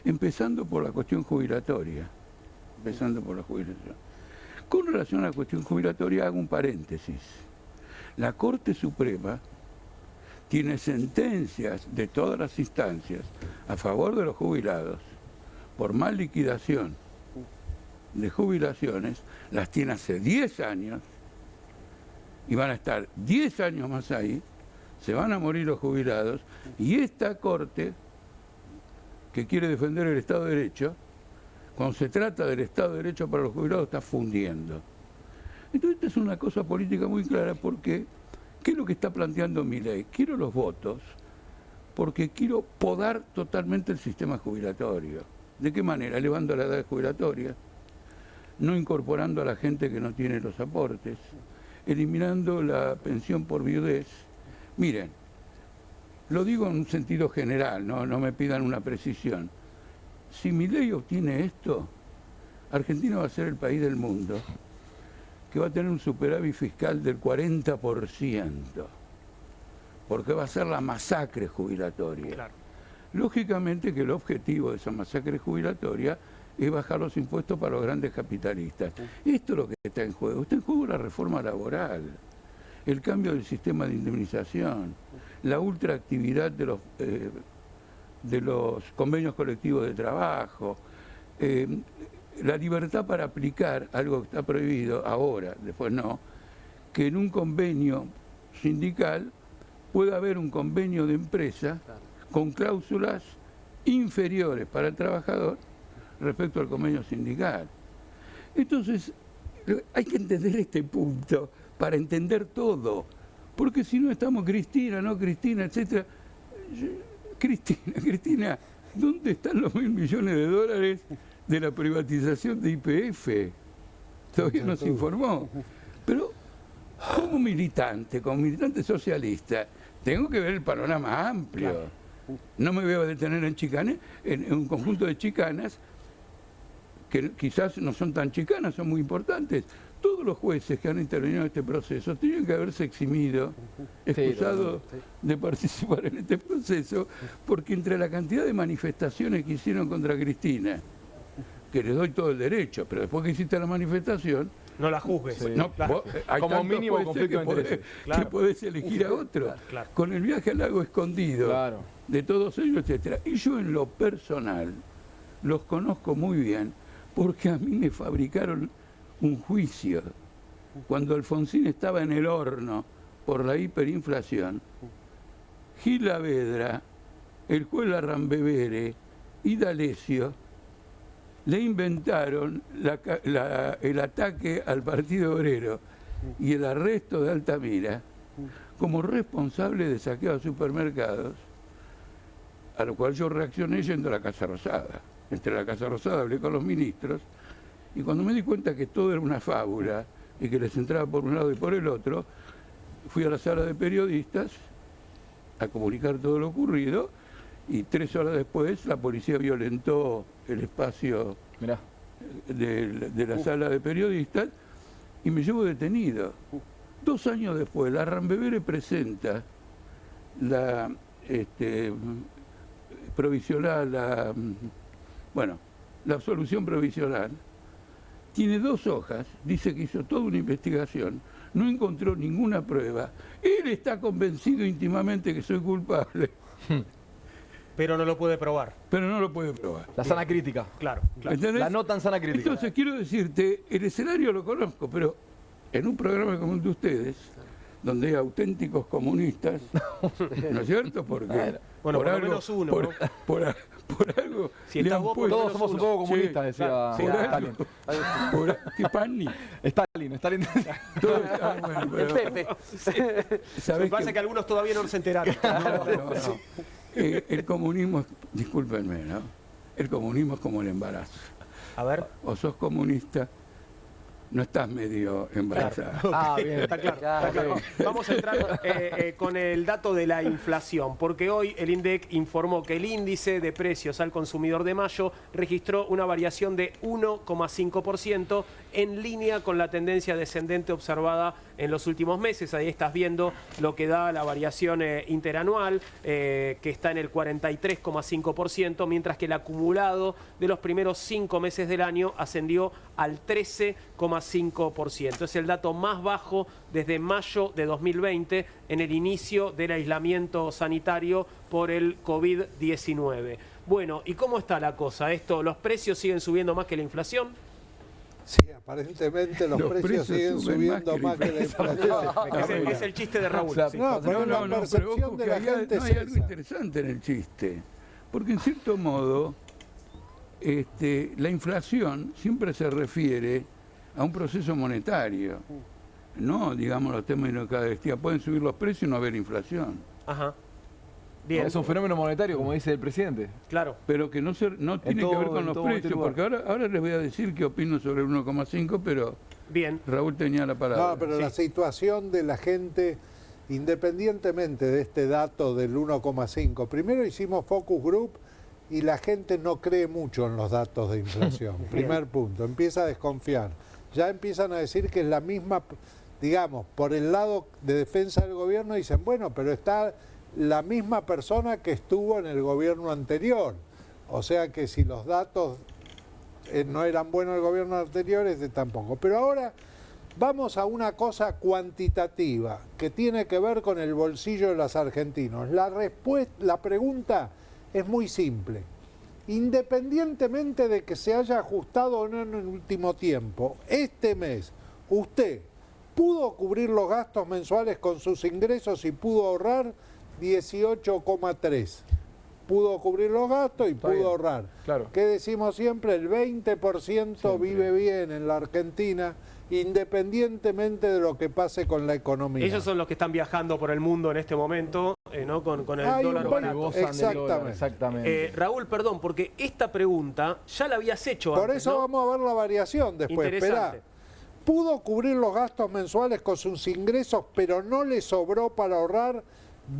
Empezando por la cuestión jubilatoria. Con relación a la cuestión jubilatoria hago un paréntesis. La Corte Suprema tiene sentencias de todas las instancias a favor de los jubilados por mal liquidación de jubilaciones, las tiene hace 10 años y van a estar 10 años más ahí, se van a morir los jubilados y esta Corte, que quiere defender el Estado de Derecho, cuando se trata del Estado de Derecho para los jubilados está fundiendo. Entonces esta es una cosa política muy clara porque ¿qué es lo que está planteando Milei? Quiero los votos porque quiero podar totalmente el sistema jubilatorio. ¿De qué manera? Elevando la edad jubilatoria, no incorporando a la gente que no tiene los aportes, eliminando la pensión por viudez. Miren, lo digo en un sentido general, no me pidan una precisión. Si Milei obtiene esto, Argentina va a ser el país del mundo que va a tener un superávit fiscal del 40%, porque va a ser la masacre jubilatoria. Claro. Lógicamente que el objetivo de esa masacre jubilatoria es bajar los impuestos para los grandes capitalistas. Esto es lo que está en juego. Está en juego la reforma laboral, el cambio del sistema de indemnización, la ultraactividad de los convenios colectivos de trabajo, la libertad para aplicar algo que está prohibido ahora, después no, que en un convenio sindical puede haber un convenio de empresa con cláusulas inferiores para el trabajador respecto al convenio sindical. Entonces, hay que entender este punto para entender todo, porque si no estamos Cristina, no Cristina, etcétera. Cristina, ¿dónde están los $1.000 millones de la privatización de YPF? Todavía no se informó. Pero como militante socialista, tengo que ver el panorama amplio. No me voy a detener en un conjunto de chicanas que quizás no son tan chicanas, son muy importantes. Todos los jueces que han intervenido en este proceso tienen que haberse eximido, excusado de participar en este proceso, porque entre la cantidad de manifestaciones que hicieron contra Cristina, que les doy todo el derecho, pero después que hiciste la manifestación, no la juzgues. Sí. No, claro. Hay como mínimo conflicto de intereses. Que podés elegir a otro. Claro. Con el viaje al lago escondido, de todos ellos, etcétera. Y yo en lo personal los conozco muy bien, porque a mí me fabricaron un juicio cuando Alfonsín estaba en el horno por la hiperinflación. Gil Saavedra, el juez Larrambevere y D'Alessio le inventaron el ataque al Partido Obrero y el arresto de Altamira como responsable de saqueo a supermercados, a lo cual yo reaccioné yendo a la Casa Rosada. Entre la Casa Rosada hablé con los ministros y cuando me di cuenta que todo era una fábula y que les entraba por un lado y por el otro, fui a la sala de periodistas a comunicar todo lo ocurrido y 3 horas después la policía violentó el espacio de la sala de periodistas y me llevo detenido. 2 años después, Larrambevere presenta la provisional, la absolución provisional. Tiene 2 hojas, dice que hizo toda una investigación, no encontró ninguna prueba. Él está convencido íntimamente que soy culpable. Pero no lo puede probar. La sana crítica. Claro. ¿Entendés? La no tan sana crítica. Entonces quiero decirte, el escenario lo conozco, pero en un programa como el de ustedes, donde hay auténticos comunistas, ¿no es cierto? Porque bueno, por lo menos uno, por algo si estás vos, todos somos un poco comunistas, decía Stalin. ¿Qué Pani? Stalin. El Pepe. Me parece que algunos todavía no se enteraron. No. El comunismo, discúlpenme, ¿no? El comunismo es como el embarazo. A ver. O sos comunista, no estás medio embarazada. Claro. Bien, está claro. Está claro. Vamos a entrar con el dato de la inflación, porque hoy el INDEC informó que el índice de precios al consumidor de mayo registró una variación de 1,5% en línea con la tendencia descendente observada en los últimos meses. Ahí estás viendo lo que da la variación interanual, que está en el 43,5%, mientras que el acumulado de los primeros 5 meses del año ascendió al 13,5%. Es el dato más bajo desde mayo de 2020, en el inicio del aislamiento sanitario por el COVID-19. Bueno, ¿y cómo está la cosa? ¿Los precios siguen subiendo más que la inflación? Sí, aparentemente los precios siguen subiendo más que la inflación. Es el chiste de Raúl. No, pero la percepción de la gente hay algo interesante en el chiste, porque en cierto modo la inflación siempre se refiere a un proceso monetario, no, digamos, los términos de cada día. Pueden subir los precios y no haber inflación. Ajá. Bien. Es un fenómeno monetario, como dice el presidente. Claro. Pero que no tiene que ver con los precios, porque ahora les voy a decir qué opino sobre el 1,5, pero bien. Raúl tenía la palabra. No, pero la situación de la gente, independientemente de este dato del 1,5, primero hicimos focus group y la gente no cree mucho en los datos de inflación. Primer punto, empieza a desconfiar. Ya empiezan a decir que es la misma, digamos, por el lado de defensa del gobierno dicen, bueno, pero está la misma persona que estuvo en el gobierno anterior. O sea que si los datos no eran buenos el gobierno anterior, tampoco. Pero ahora vamos a una cosa cuantitativa que tiene que ver con el bolsillo de los argentinos. La pregunta es muy simple. Independientemente de que se haya ajustado o no en el último tiempo, este mes, usted pudo cubrir los gastos mensuales con sus ingresos y pudo ahorrar 18,3. Pudo cubrir los gastos y pudo ahorrar. Claro. ¿Qué decimos siempre? El 20% vive bien en la Argentina, independientemente de lo que pase con la economía. Ellos son los que están viajando por el mundo en este momento, ¿no? Con el dólar barato. Exactamente. Raúl, perdón, porque esta pregunta ya la habías hecho Por antes, eso ¿no? vamos a ver la variación después. Interesante. Esperá. Pudo cubrir los gastos mensuales con sus ingresos, pero no le sobró para ahorrar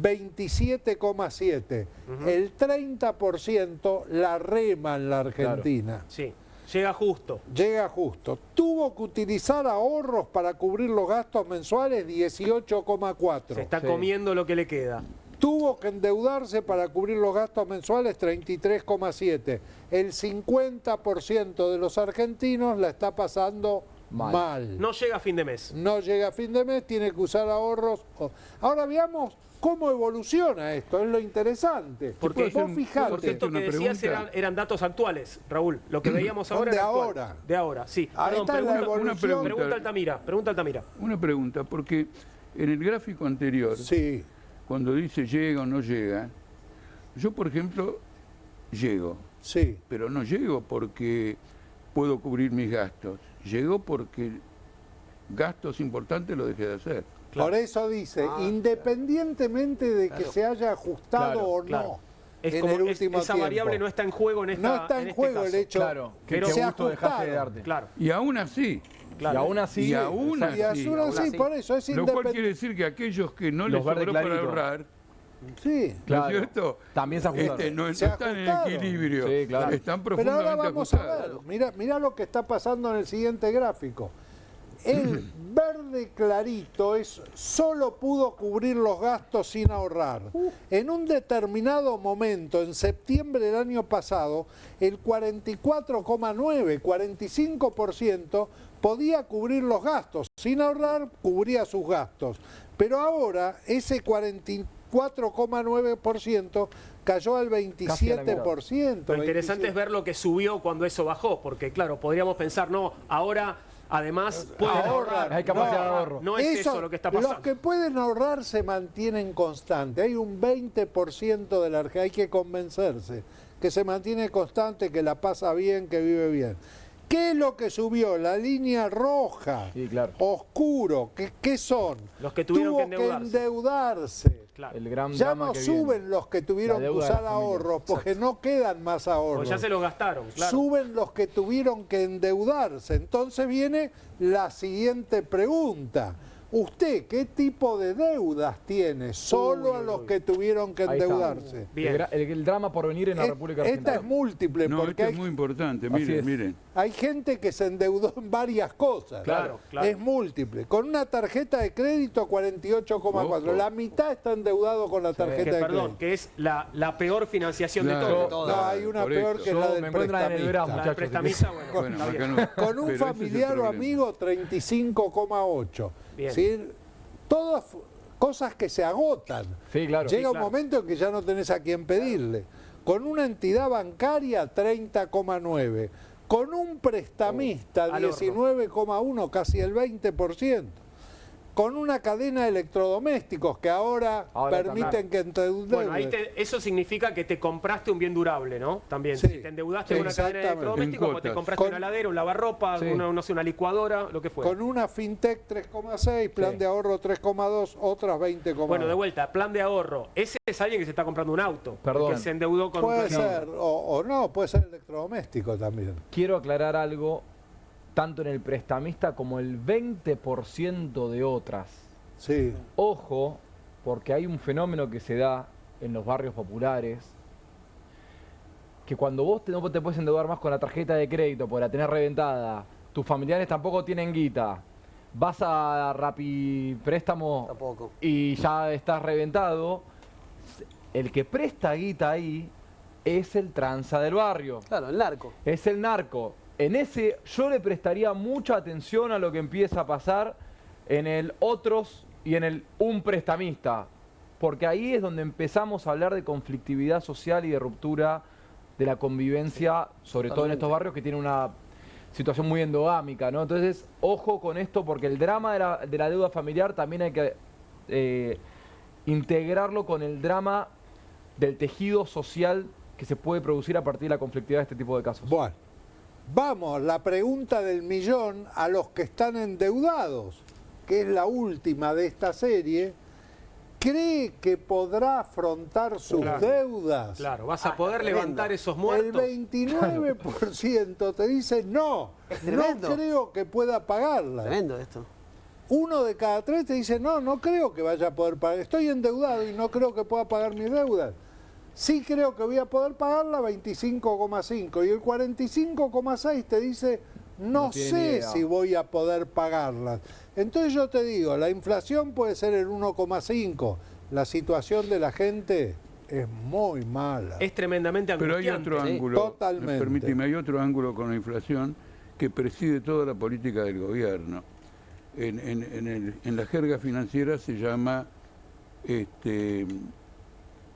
27,7. El 30% la rema en la Argentina. Claro. Sí, llega justo. Llega justo. Tuvo que utilizar ahorros para cubrir los gastos mensuales, 18,4. Se está comiendo lo que le queda. Tuvo que endeudarse para cubrir los gastos mensuales, 33,7. El 50% de los argentinos la está pasando mal. No llega a fin de mes. No llega a fin de mes, tiene que usar ahorros. Ahora veamos cómo evoluciona esto, es lo interesante. Porque vos fijate. Porque esto que decías eran datos actuales, Raúl. Lo que veíamos ahora de era actual. ahora. De ahora, sí. Ahí está la evolución. Pregunta Altamira. Una pregunta, porque en el gráfico anterior, cuando dice llega o no llega, yo por ejemplo llego. Sí. Pero no llego porque puedo cubrir mis gastos. Llego porque gastos importantes lo dejé de hacer. Por eso dice, independientemente de que se haya ajustado o no, Es en como el último esa tiempo. variable no está en juego en esta No está en este juego caso. el hecho pero se gusto dejaste de ajustaron. darte. Claro. Y aún así. Y aún así. Por eso es Lo cual quiere decir que aquellos que no les sobró para ahorrar, ¿no es cierto? También se ajustaron. No Se están en ajustaron. equilibrio. Sí, claro. Están Pero profundamente ahora vamos a ajustados. ver, mirá lo que está pasando en el siguiente gráfico. El verde clarito solo pudo cubrir los gastos sin ahorrar. En un determinado momento, en septiembre del año pasado, el 44,9, 45% podía cubrir los gastos. Sin ahorrar, cubría sus gastos. Pero ahora ese 44,9% cayó al 27%. Lo interesante es ver lo que subió cuando eso bajó, porque claro, podríamos pensar, no, ahora además pueden ahorrar. Hay capacidad de ahorro. No es eso lo que está pasando. Los que pueden ahorrar se mantienen constantes. Hay un 20% de la Argentina, hay que convencerse, que se mantiene constante, que la pasa bien, que vive bien. ¿Qué es lo que subió? La línea roja, oscuro. ¿Qué son? Los que tuvieron Tuvo que endeudarse. Claro. El gran Ya drama no que suben viene. los que tuvieron que usar ahorros, porque no quedan más ahorros. Pues ya se los gastaron, claro. Suben los que tuvieron que endeudarse. Entonces viene la siguiente pregunta. ¿Usted qué tipo de deudas tiene? Solo a los que tuvieron que endeudarse. El drama por venir en la República Argentina. Esta es múltiple. No, porque esto es muy importante. Miren. Hay gente que se endeudó en varias cosas. Claro. Es múltiple. Con una tarjeta de crédito 48,4. La mitad está endeudado con la tarjeta de crédito. Perdón, que es la peor financiación de todas. No, hay una peor que la del prestamista. Con un familiar o amigo, 35,8. ¿Sí? Todas cosas que se agotan. Llega un momento en que ya no tenés a quién pedirle. Con una entidad bancaria, 30,9. Con un prestamista, 19,1, casi el 20%. Con una cadena de electrodomésticos que ahora permiten que endeudes. Bueno, ahí eso significa que te compraste un bien durable, ¿no? También, si te endeudaste en una cadena de electrodomésticos, pues te compraste una heladera, un lavarropa, una licuadora, lo que fuera. Con una fintech 3,6, plan de ahorro 3,2, otras 20,2. Bueno, de vuelta, plan de ahorro. Ese es alguien que se está comprando un auto. Perdón. Que se endeudó con puede ser, o no, puede ser electrodoméstico también. Quiero aclarar algo. Tanto en el prestamista como el 20% de otras. Sí. Ojo, porque hay un fenómeno que se da en los barrios populares, que cuando vos no te puedes endeudar más con la tarjeta de crédito por la tener reventada, tus familiares tampoco tienen guita, vas a Rapipréstamo y ya estás reventado, el que presta guita ahí es el tranza del barrio. Claro, el narco. Es el narco. En ese yo le prestaría mucha atención a lo que empieza a pasar en el otros y en el un prestamista, porque ahí es donde empezamos a hablar de conflictividad social y de ruptura de la convivencia, sobre todo en estos barrios que tienen una situación muy endogámica, ¿no? Entonces, ojo con esto, porque el drama de la deuda familiar también hay que integrarlo con el drama del tejido social que se puede producir a partir de la conflictividad de este tipo de casos. Bueno, vamos, la pregunta del millón a los que están endeudados, que es la última de esta serie. ¿Cree que podrá afrontar sus deudas? Claro, vas a poder levantar esos muertos. El 29% te dice no creo que pueda pagarlas. Tremendo esto. 1 de cada 3 te dice no creo que vaya a poder pagar. Estoy endeudado y no creo que pueda pagar mis deudas. Sí creo que voy a poder pagarla, 25,5. Y el 45,6 te dice no sé si voy a poder pagarlas. Entonces yo te digo, la inflación puede ser el 1,5. La situación de la gente es muy mala. Es tremendamente angustiante. Pero hay otro ángulo, totalmente. Permíteme, hay otro ángulo con la inflación que preside toda la política del gobierno. En la jerga financiera se llama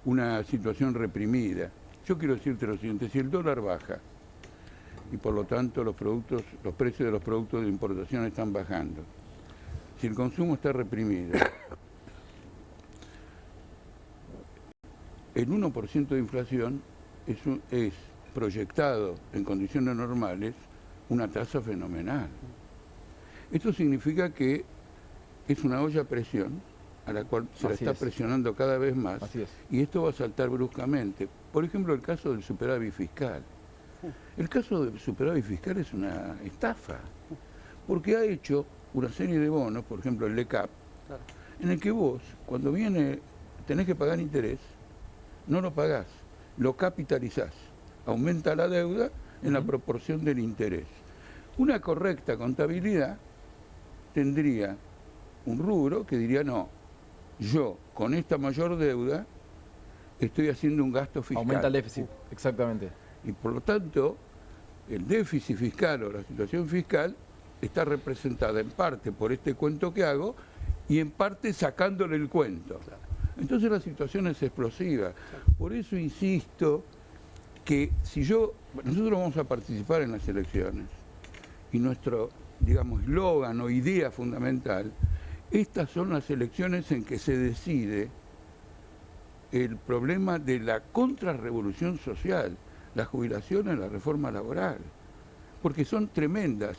una situación reprimida. Yo quiero decirte lo siguiente, si el dólar baja y por lo tanto los precios de los productos de importación están bajando, si el consumo está reprimido, el 1% de inflación es proyectado en condiciones normales una tasa fenomenal. Esto significa que es una olla a presión a la cual se la está presionando cada vez más y esto va a saltar bruscamente. Por ejemplo, el caso del superávit fiscal. El caso del superávit fiscal es una estafa, porque ha hecho una serie de bonos, por ejemplo el LECAP, en el que vos, cuando tenés que pagar interés, no lo pagás, lo capitalizás, aumenta la deuda en la proporción del interés. Una correcta contabilidad tendría un rubro que diría no, yo con esta mayor deuda estoy haciendo un gasto fiscal. Aumenta el déficit, exactamente. Y por lo tanto, el déficit fiscal o la situación fiscal está representada en parte por este cuento que hago y en parte sacándole el cuento. Entonces la situación es explosiva. Por eso insisto que nosotros vamos a participar en las elecciones y nuestro, digamos, eslogan o idea fundamental, estas son las elecciones en que se decide el problema de la contrarrevolución social, las jubilaciones, la reforma laboral, porque son tremendas.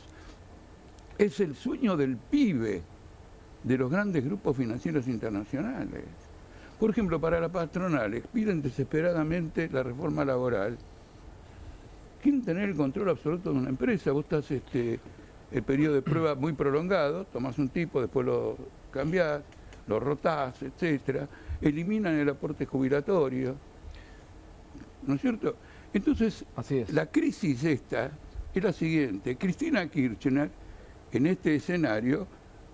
Es el sueño del pibe de los grandes grupos financieros internacionales. Por ejemplo, para las patronales piden desesperadamente la reforma laboral. Quieren tener el control absoluto de una empresa. Vos estás el periodo de prueba muy prolongado, tomás un tipo, después lo cambiás, lo rotás, etcétera. Eliminan el aporte jubilatorio. ¿No es cierto? Entonces, la crisis esta es la siguiente. Cristina Kirchner, en este escenario,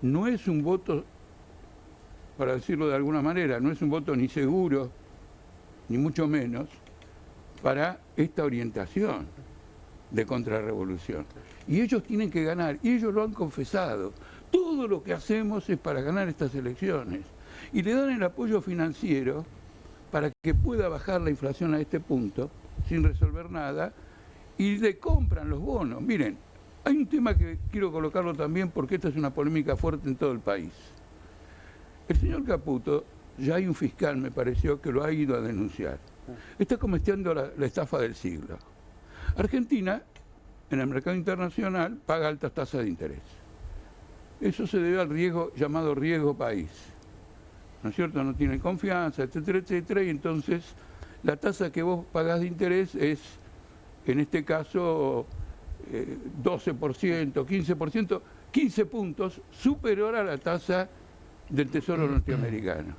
no es un voto, para decirlo de alguna manera, no es un voto ni seguro, ni mucho menos, para esta orientación de contrarrevolución. Y ellos tienen que ganar, y ellos lo han confesado. Todo lo que hacemos es para ganar estas elecciones. Y le dan el apoyo financiero para que pueda bajar la inflación a este punto, sin resolver nada, y le compran los bonos. Miren, hay un tema que quiero colocarlo también porque esta es una polémica fuerte en todo el país. El señor Caputo, ya hay un fiscal, me pareció, que lo ha ido a denunciar. Está cometiendo la estafa del siglo. Argentina, en el mercado internacional, paga altas tasas de interés. Eso se debe al riesgo llamado riesgo país. ¿No es cierto? No tienen confianza, etcétera, etcétera, y entonces la tasa que vos pagás de interés es, en este caso, 12%, 15%, 15 puntos superior a la tasa del Tesoro norteamericano.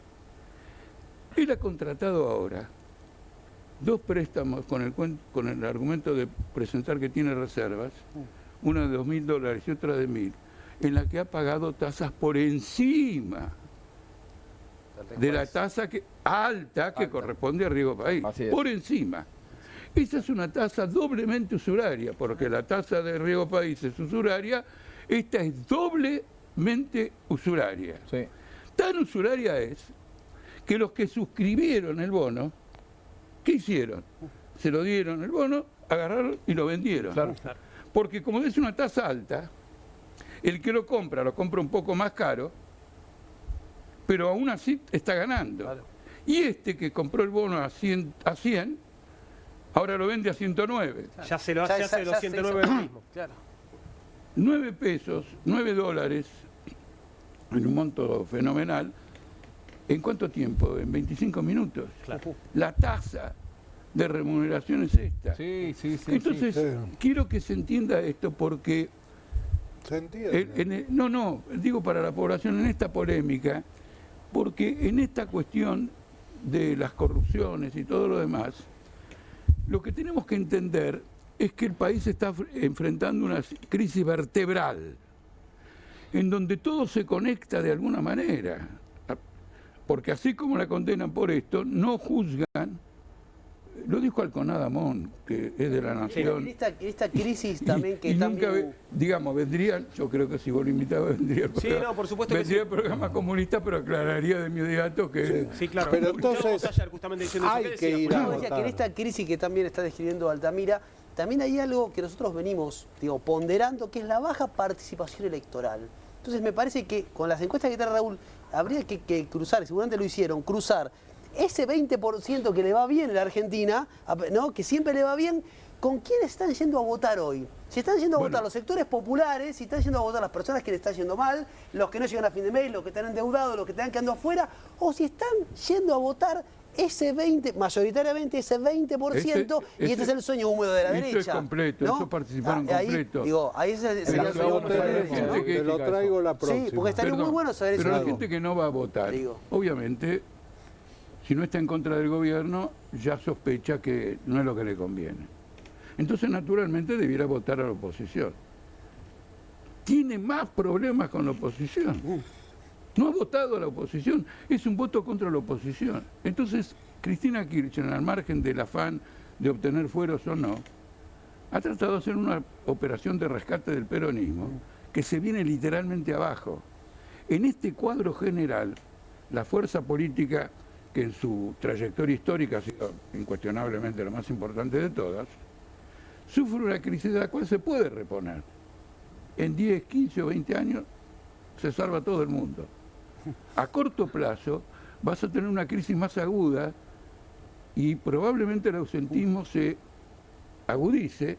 Él ha contratado ahora 2 préstamos con el argumento de presentar que tiene reservas, una de $2.000 y otra de 1.000, en la que ha pagado tasas por encima de la tasa alta que corresponde a riesgo país, por encima. Esa es una tasa doblemente usuraria, porque la tasa de riesgo país es usuraria, esta es doblemente usuraria. Tan usuraria es que los que suscribieron el bono, ¿qué hicieron? Se lo dieron el bono, agarraron y lo vendieron. Porque como es una tasa alta, el que lo compra un poco más caro, pero aún así está ganando. Claro. Y este que compró el bono a 100, ahora lo vende a 109. Claro. Ya se lo hace los 109 lo mismo. Claro. 9 pesos, 9 dólares, en un monto fenomenal. ¿En cuánto tiempo? En 25 minutos. Claro. La tasa de remuneración es esta. Sí. Entonces, quiero que se entienda esto porque... ¿Se entiende? Digo para la población en esta polémica, porque en esta cuestión de las corrupciones y todo lo demás, lo que tenemos que entender es que el país está enfrentando una crisis vertebral, en donde todo se conecta de alguna manera, porque así como la condenan por esto, no juzgan, lo dijo Alconada Amón, que es de La Nación. Esta crisis también que nunca, digamos, vendría, yo creo que si vos lo invitabas, vendría el programa, sí, no, por supuesto vendría que el programa comunista, pero aclararía de inmediato que... Sí, claro. Pero entonces hay que ir a votar. Que en esta crisis que también está describiendo Altamira, también hay algo que nosotros venimos, ponderando, que es la baja participación electoral. Entonces me parece que con las encuestas que trae Raúl, habría que cruzar, seguramente lo hicieron, cruzar ese 20% que le va bien en la Argentina, ¿no? Que siempre le va bien, ¿con quién están yendo a votar hoy? Si están yendo a votar los sectores populares, si están yendo a votar las personas que le están yendo mal, los que no llegan a fin de mes, los que están endeudados, los que están quedando afuera, o si están yendo a votar ese 20%, mayoritariamente ese 20%, y este es el sueño húmedo de la derecha. Esto es completo, ¿no? eso participaron completo. Digo, ahí sería el sueño húmedo de la derecha, ¿no? Te lo traigo la próxima. Sí, porque estaría muy bueno saber eso. Pero la gente que no va a votar, obviamente, si no está en contra del gobierno, ya sospecha que no es lo que le conviene. Entonces, naturalmente, debiera votar a la oposición. Tiene más problemas con la oposición. No ha votado a la oposición, es un voto contra la oposición. Entonces, Cristina Kirchner, al margen del afán de obtener fueros o no, ha tratado de hacer una operación de rescate del peronismo que se viene literalmente abajo. En este cuadro general, la fuerza política que en su trayectoria histórica ha sido incuestionablemente la más importante de todas, sufre una crisis de la cual se puede reponer. En 10, 15 o 20 años se salva todo el mundo. A corto plazo vas a tener una crisis más aguda y probablemente el ausentismo se agudice,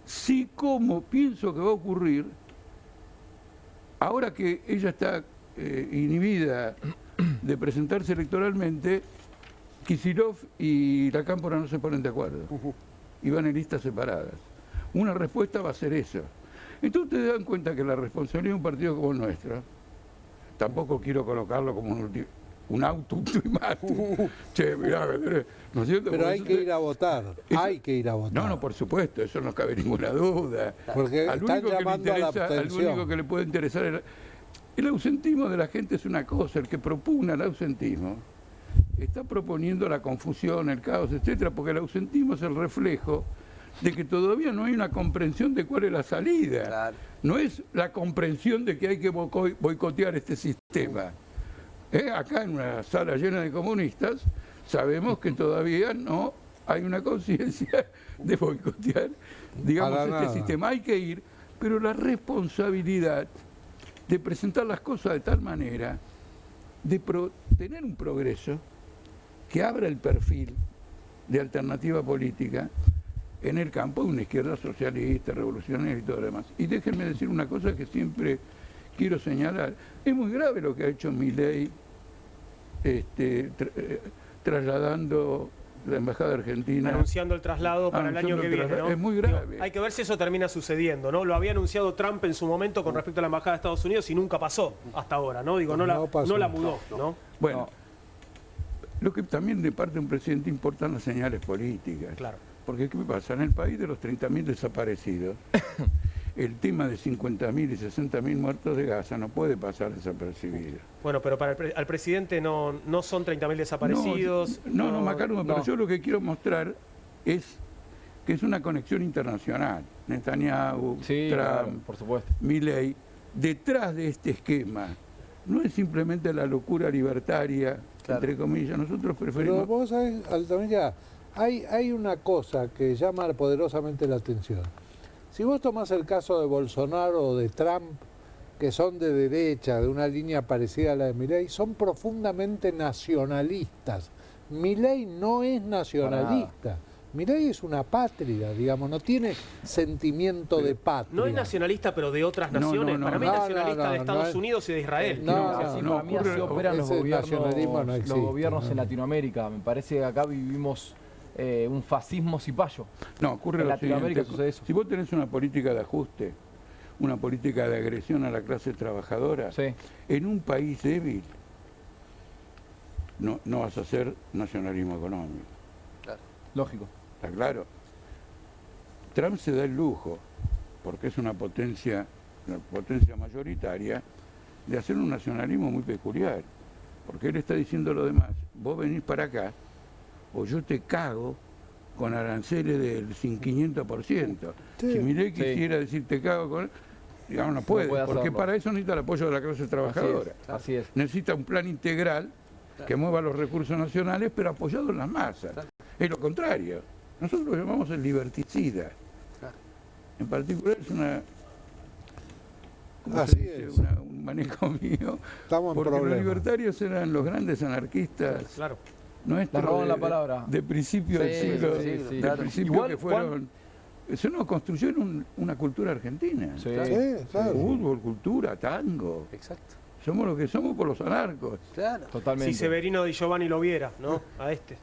si como pienso que va a ocurrir, ahora que ella está inhibida de presentarse electoralmente, Kicillof y la Cámpora no se ponen de acuerdo y van en listas separadas. Una respuesta va a ser eso. Entonces ustedes dan cuenta que la responsabilidad de un partido como el nuestro, tampoco quiero colocarlo como un auto ultimátum. Che, mirá, ¿no es cierto? Pero hay que ir a votar, hay que ir a votar. No, por supuesto, eso no cabe ninguna duda. Porque están llamando a la abstención. Al único que le puede interesar el ausentismo de la gente es una cosa, el que propugna el ausentismo está proponiendo la confusión, el caos, etcétera, porque el ausentismo es el reflejo de que todavía no hay una comprensión de cuál es la salida. Claro. No es la comprensión de que hay que boicotear este sistema. Acá en una sala llena de comunistas sabemos que todavía no hay una conciencia de boicotear, digamos, este sistema. Hay que ir, pero la responsabilidad de presentar las cosas de tal manera, de tener un progreso que abra el perfil de alternativa política en el campo de una izquierda socialista, revolucionaria y todo lo demás. Y déjenme decir una cosa que siempre quiero señalar. Es muy grave lo que ha hecho Milei trasladando la Embajada Argentina. Anunciando el traslado para el año que viene, ¿no? Es muy grave. Hay que ver si eso termina sucediendo, ¿no? Lo había anunciado Trump en su momento con respecto a la Embajada de Estados Unidos y nunca pasó hasta ahora, ¿no? Digo, no la mudó, ¿no? Bueno, lo que también de parte de un presidente importan las señales políticas. Claro. Porque ¿qué pasa? En el país de los 30.000 desaparecidos, el tema de 50.000 y 60.000 muertos de Gaza no puede pasar desapercibido. Bueno, pero para al presidente no son 30.000 desaparecidos. No, Macaruno, pero yo lo que quiero mostrar es que es una conexión internacional. Netanyahu, Trump, por supuesto, Milei, detrás de este esquema. No es simplemente la locura libertaria, entre comillas. Nosotros preferimos... Pero vos sabés, Altamira, hay una cosa que llama poderosamente la atención. Si vos tomás el caso de Bolsonaro o de Trump, que son de derecha, de una línea parecida a la de Milei, son profundamente nacionalistas. Milei no es nacionalista. Milei es una patria, digamos, no tiene sentimiento de patria. No es nacionalista, pero de otras naciones. Para mí es nacionalista de Estados Unidos y de Israel. Para mí así operan los gobiernos en Latinoamérica. Me parece que acá vivimos un fascismo cipayo. No, ocurre en lo Latinoamérica siguiente. sucede eso. Si vos tenés una política de ajuste, una política de agresión a la clase trabajadora, en un país débil no vas a hacer nacionalismo económico. Claro. Lógico. ¿Está claro? Trump se da el lujo, porque es una potencia mayoritaria, de hacer un nacionalismo muy peculiar. Porque él está diciendo a los demás, vos venís para acá, o yo te cago con aranceles del 500%. Si Milei quisiera decir te cago con... Digamos, no puede, porque hacerlo. Para eso necesita el apoyo de la clase trabajadora. Así es. Necesita un plan integral que mueva los recursos nacionales, pero apoyado en las masas. Es lo contrario. Nosotros lo llamamos el liberticida. En particular es un manejo mío. Estamos porque en los problemas. Libertarios eran los grandes anarquistas. Claro. Nuestros la palabra. De principio del siglo. De principio igual, que fueron. Eso nos construyeron una cultura argentina. Claro. Fútbol, cultura, tango. Exacto. Somos lo que somos por los anarcos. Claro. Totalmente. Si Severino Di Giovanni lo viera, ¿no? A este.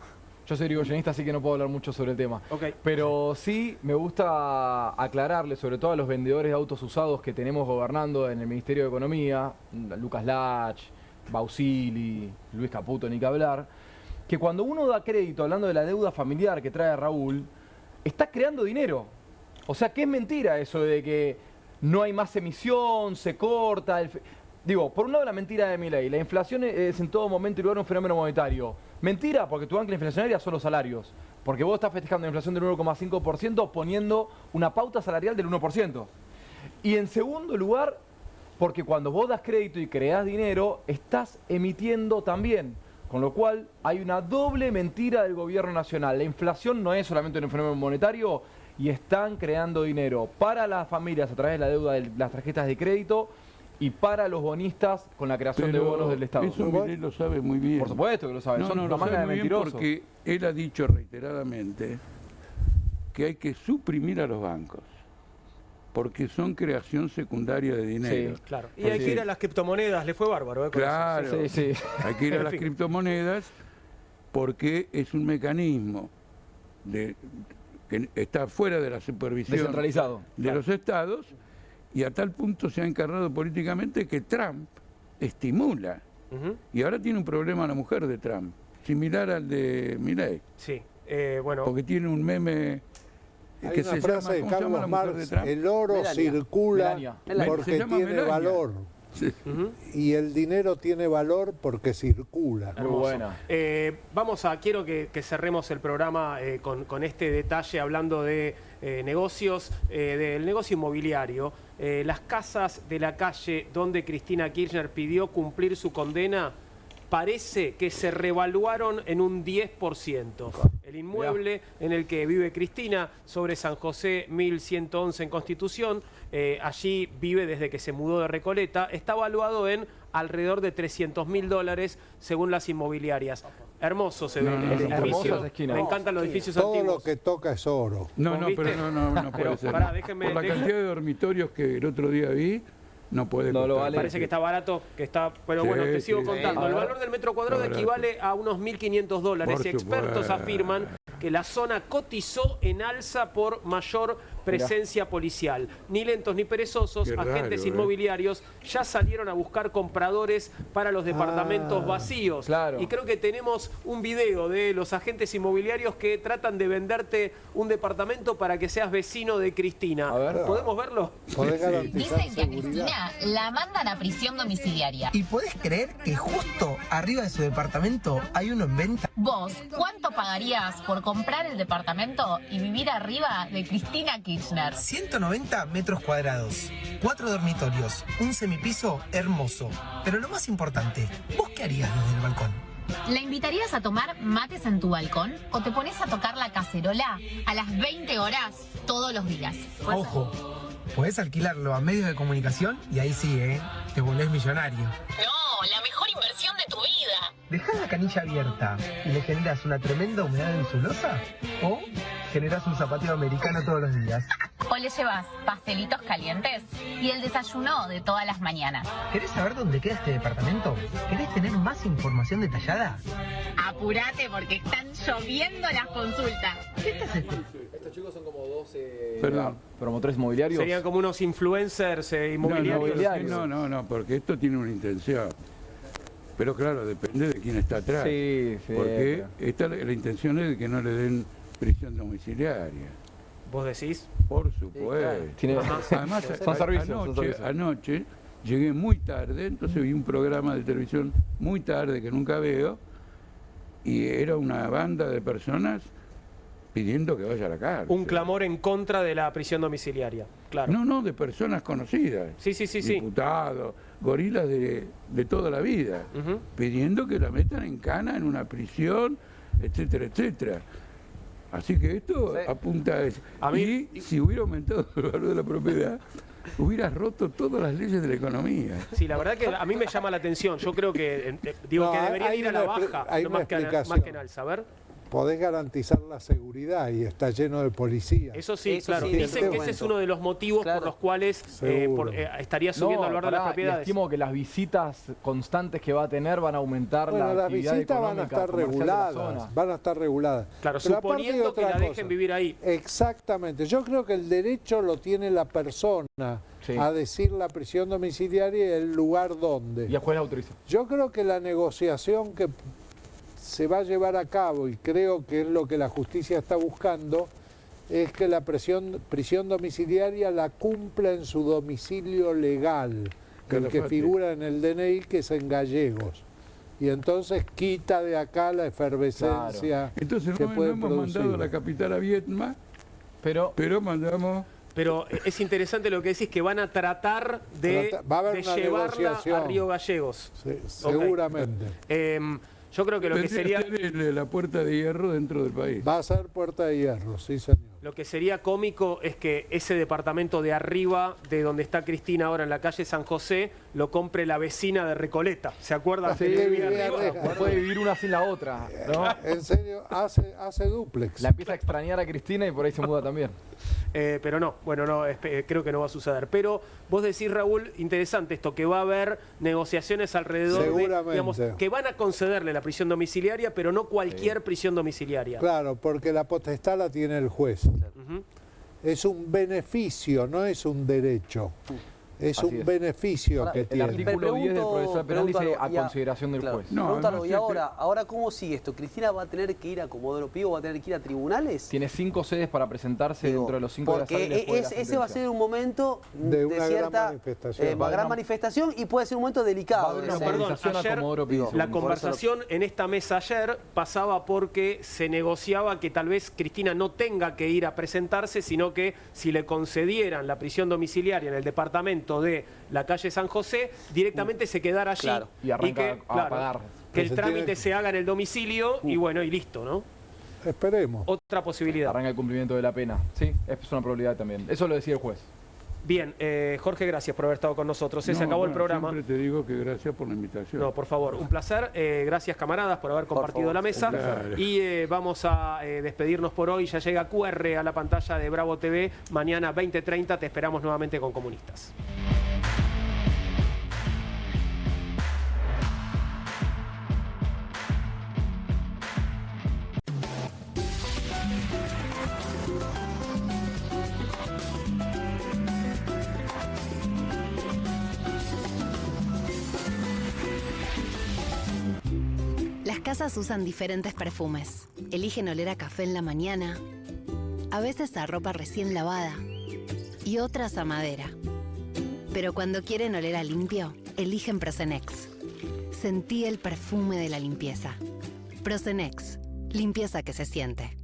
Yo soy irigoyenista, así que no puedo hablar mucho sobre el tema. Okay. Pero sí me gusta aclararle, sobre todo a los vendedores de autos usados que tenemos gobernando en el Ministerio de Economía, Lucas Lach, Bausili, Luis Caputo, ni que hablar, que cuando uno da crédito, hablando de la deuda familiar que trae Raúl, está creando dinero. O sea, que es mentira eso de que no hay más emisión, se corta... Digo, por un lado la mentira de Milei, la inflación es en todo momento y lugar un fenómeno monetario. Mentira, porque tu ancla inflacionaria son los salarios. Porque vos estás festejando una inflación del 1,5% poniendo una pauta salarial del 1%. Y en segundo lugar, porque cuando vos das crédito y creás dinero, estás emitiendo también. Con lo cual hay una doble mentira del gobierno nacional. La inflación no es solamente un fenómeno monetario y están creando dinero para las familias a través de la deuda de las tarjetas de crédito y para los bonistas con la creación de bonos del Estado. Eso Milei lo sabe muy bien. Por supuesto que lo sabe. Son una manga de mentirosos. Porque él ha dicho reiteradamente que hay que suprimir a los bancos. Porque son creación secundaria de dinero. Sí, claro. Y hay que ir a las criptomonedas, le fue bárbaro. Claro, sí. Hay que ir a las criptomonedas porque es un mecanismo que está fuera de la supervisión descentralizado de los estados, y a tal punto se ha encarnado políticamente que Trump estimula. Y ahora tiene un problema la mujer de Trump, similar al de Milei. Sí, bueno. Porque tiene un meme que se llama, de ¿cómo se llama la mujer de Trump? El oro Melania. circula porque tiene Melania. valor. Sí. Y el dinero tiene valor porque circula. Muy buena. Quiero que cerremos el programa con este detalle hablando de negocios, del negocio inmobiliario. Las casas de la calle donde Cristina Kirchner pidió cumplir su condena parece que se revaluaron en un 10%. El inmueble en el que vive Cristina, sobre San José 1111 en Constitución, allí vive desde que se mudó de Recoleta, está valuado en alrededor de $300.000 según las inmobiliarias. Hermoso se ve el edificio. Me encantan los edificios Todo antiguos. lo que toca es oro. No puede ser. Pará, Por la cantidad de dormitorios que el otro día vi, no puede costar. Vale. Parece que está barato, pero bueno, te sigo contando. El valor del metro cuadrado equivale a unos $1.500 y expertos afirman que la zona cotizó en alza por mayor presencia policial. Ni lentos ni perezosos, agentes inmobiliarios ya salieron a buscar compradores para los departamentos vacíos. Claro. Y creo que tenemos un video de los agentes inmobiliarios que tratan de venderte un departamento para que seas vecino de Cristina. ¿Podemos verlo? Dicen que a Cristina la mandan a prisión domiciliaria. ¿Y podés creer que justo arriba de su departamento hay uno en venta? ¿Vos cuánto pagarías por comprar el departamento y vivir arriba de Cristina Kirchner? 190 metros cuadrados, 4 dormitorios, un semipiso hermoso. Pero lo más importante, ¿vos qué harías desde el balcón? ¿La invitarías a tomar mates en tu balcón o te pones a tocar la cacerola a las 20 horas todos los días? Ojo, podés alquilarlo a medios de comunicación y ahí sí, te volvés millonario. No, la mejor inversión de tu vida. ¿Dejás la canilla abierta y le generas una tremenda humedad en su losa? ¿O generás un zapateo americano todos los días? O le llevas pastelitos calientes y el desayuno de todas las mañanas. ¿Querés saber dónde queda este departamento? ¿Querés tener más información detallada? Apúrate porque están lloviendo las consultas. ¿Qué estás haciendo? Estos chicos son como 12 Perdón. promotores inmobiliarios. Serían como unos influencers inmobiliarios. No, porque esto tiene una intención. Pero claro, depende de quién está atrás. Sí, porque la intención es de que no le den prisión domiciliaria. ¿Vos decís? Por supuesto. Además, son servicios. Anoche llegué muy tarde, entonces vi un programa de televisión muy tarde que nunca veo, y era una banda de personas pidiendo que vaya a la cárcel. Un clamor en contra de la prisión domiciliaria, claro. No, de personas conocidas. Sí. Diputados, gorilas de toda la vida, pidiendo que la metan en cana en una prisión, etcétera, etcétera. Así que esto apunta a eso. Y si hubiera aumentado el valor de la propiedad, hubieras roto todas las leyes de la economía. Sí, la verdad que a mí me llama la atención. Yo creo que que debería ir a la baja, más que en alza. A ver. Podés garantizar la seguridad y está lleno de policías. Eso sí, claro. Dicen que ese es uno de los motivos por los cuales estaría subiendo el valor de las propiedades. Estimo que las visitas constantes que va a tener van a aumentar la actividad visitas económica, van a estar reguladas. Van a estar reguladas. Claro, pero suponiendo que la dejen vivir ahí. Exactamente. Yo creo que el derecho lo tiene la persona a decir la prisión domiciliaria y el lugar donde. Y el juez la autoriza. Yo creo que la negociación que se va a llevar a cabo, y creo que es lo que la justicia está buscando, es que la prisión domiciliaria la cumpla en su domicilio legal, el que figura en el DNI, que es en Gallegos. Y entonces quita de acá la efervescencia Entonces que puede hemos mandado a la capital a Vietnam, pero mandamos... Pero es interesante lo que decís, que van a tratar de llevarla a Río Gallegos. Sí, seguramente. Yo creo que lo que sería... la puerta de hierro dentro del país. Va a ser puerta de hierro, sí señor. Lo que sería cómico es que ese departamento de arriba, de donde está Cristina ahora en la calle San José, lo compre la vecina de Recoleta. ¿Se acuerdan? Sí, puede vivir una sin la otra, ¿no? En serio, hace dúplex. La empieza a extrañar a Cristina y por ahí se muda también. Pero no, creo que no va a suceder. Pero vos decís, Raúl, interesante esto, que va a haber negociaciones alrededor de, digamos, que van a concederle la prisión domiciliaria, pero no cualquier prisión domiciliaria. Claro, porque la potestad la tiene el juez. Es un beneficio, no es un derecho. Es un beneficio que tiene. El artículo 10 del procesal penal dice a consideración del juez. Pregúntalo, y ahora ¿cómo sigue esto? ¿Cristina va a tener que ir a Comodoro Pi o va a tener que ir a tribunales? Tiene 5 sedes para presentarse dentro de los 5 días hábiles. Porque ese va a ser un momento de cierta gran manifestación y puede ser un momento delicado. La conversación en esta mesa ayer pasaba porque se negociaba que tal vez Cristina no tenga que ir a presentarse, sino que si le concedieran la prisión domiciliaria en el departamento de la calle San José, directamente se quedara allí y arranca a pagar. Que el trámite se haga en el domicilio y bueno, y listo, ¿no? Esperemos. Otra posibilidad. Arranca el cumplimiento de la pena. Sí, es una probabilidad también. Eso lo decía el juez. Bien, Jorge, gracias por haber estado con nosotros. Se acabó el programa. Siempre te digo que gracias por la invitación. No, por favor, un placer. Gracias, camaradas, por haber compartido la mesa. Y vamos a despedirnos por hoy. Ya llega QR a la pantalla de Bravo TV. Mañana 20:30 te esperamos nuevamente con Comunistas. Las casas usan diferentes perfumes. Eligen oler a café en la mañana, a veces a ropa recién lavada y otras a madera. Pero cuando quieren oler a limpio, eligen Prosenex. Sentí el perfume de la limpieza. Prosenex, limpieza que se siente.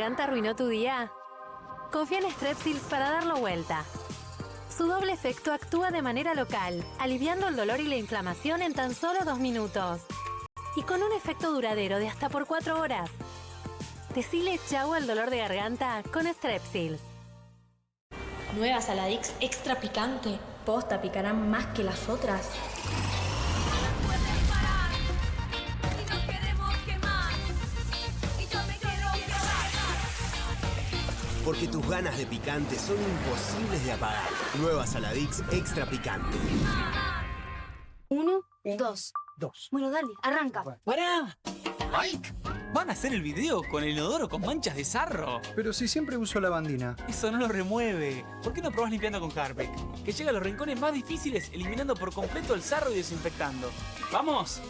garganta arruinó tu día? Confía en Strepsils para darlo vuelta. Su doble efecto actúa de manera local, aliviando el dolor y la inflamación en tan solo 2 minutos. Y con un efecto duradero de hasta por 4 horas. Decile chau al dolor de garganta con Strepsils. Nueva Saladix extra picante. Posta, picarán más que las otras. Porque tus ganas de picante son imposibles de apagar. Nueva Saladix extra picante. 1, 2. Bueno, dale, arranca. ¡Pará! ¡Mike! ¿Van a hacer el video con el inodoro con manchas de sarro? Pero si siempre uso lavandina. Eso no lo remueve. ¿Por qué no probás limpiando con Harpic? Que llega a los rincones más difíciles, eliminando por completo el sarro y desinfectando. ¡Vamos!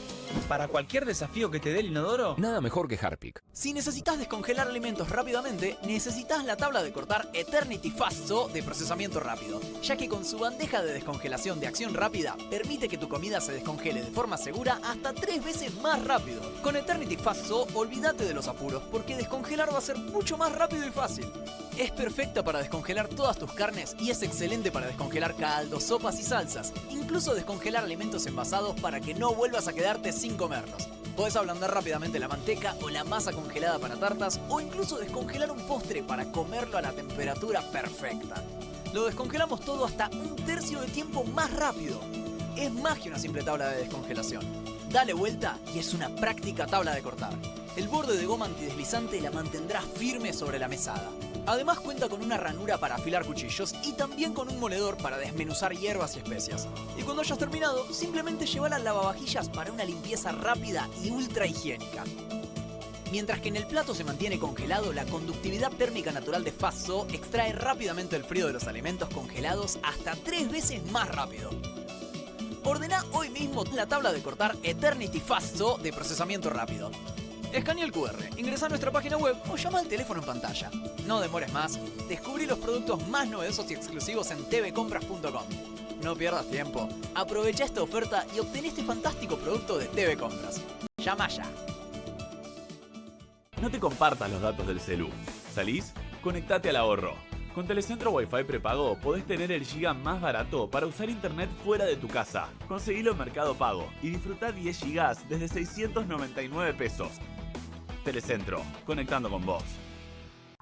Para cualquier desafío que te dé el inodoro, nada mejor que Harpic. Si necesitas descongelar alimentos rápidamente, necesitas la tabla de cortar Eternity Fastso de procesamiento rápido, ya que con su bandeja de descongelación de acción rápida, permite que tu comida se descongele de forma segura hasta 3 veces más rápido. Con Eternity Fastso, olvídate de los apuros, porque descongelar va a ser mucho más rápido y fácil. Es perfecta para descongelar todas tus carnes y es excelente para descongelar caldos, sopas y salsas. Incluso descongelar alimentos envasados para que no vuelvas a quedarte sin comerlos. Podés ablandar rápidamente la manteca o la masa congelada para tartas o incluso descongelar un postre para comerlo a la temperatura perfecta. Lo descongelamos todo hasta 1/3 de tiempo más rápido. Es más que una simple tabla de descongelación. Dale vuelta y es una práctica tabla de cortar. El borde de goma antideslizante la mantendrá firme sobre la mesada. Además cuenta con una ranura para afilar cuchillos y también con un moledor para desmenuzar hierbas y especias. Y cuando hayas terminado, simplemente llévala al lavavajillas para una limpieza rápida y ultra higiénica. Mientras que en el plato se mantiene congelado, la conductividad térmica natural de Fastso extrae rápidamente el frío de los alimentos congelados hasta 3 veces más rápido. Ordena hoy mismo la tabla de cortar Eternity Fastso de procesamiento rápido. Escanea el QR, ingresa a nuestra página web o llama al teléfono en pantalla. No demores más, descubrí los productos más novedosos y exclusivos en tvcompras.com. No pierdas tiempo, aprovecha esta oferta y obtén este fantástico producto de TV Compras. Llama ya. No te compartas los datos del celu. ¿Salís? Conectate al ahorro. Con Telecentro Wi-Fi prepago podés tener el giga más barato para usar internet fuera de tu casa. Conseguilo en Mercado Pago y disfrutá 10 gigas desde 699 pesos. Telecentro, conectando con vos.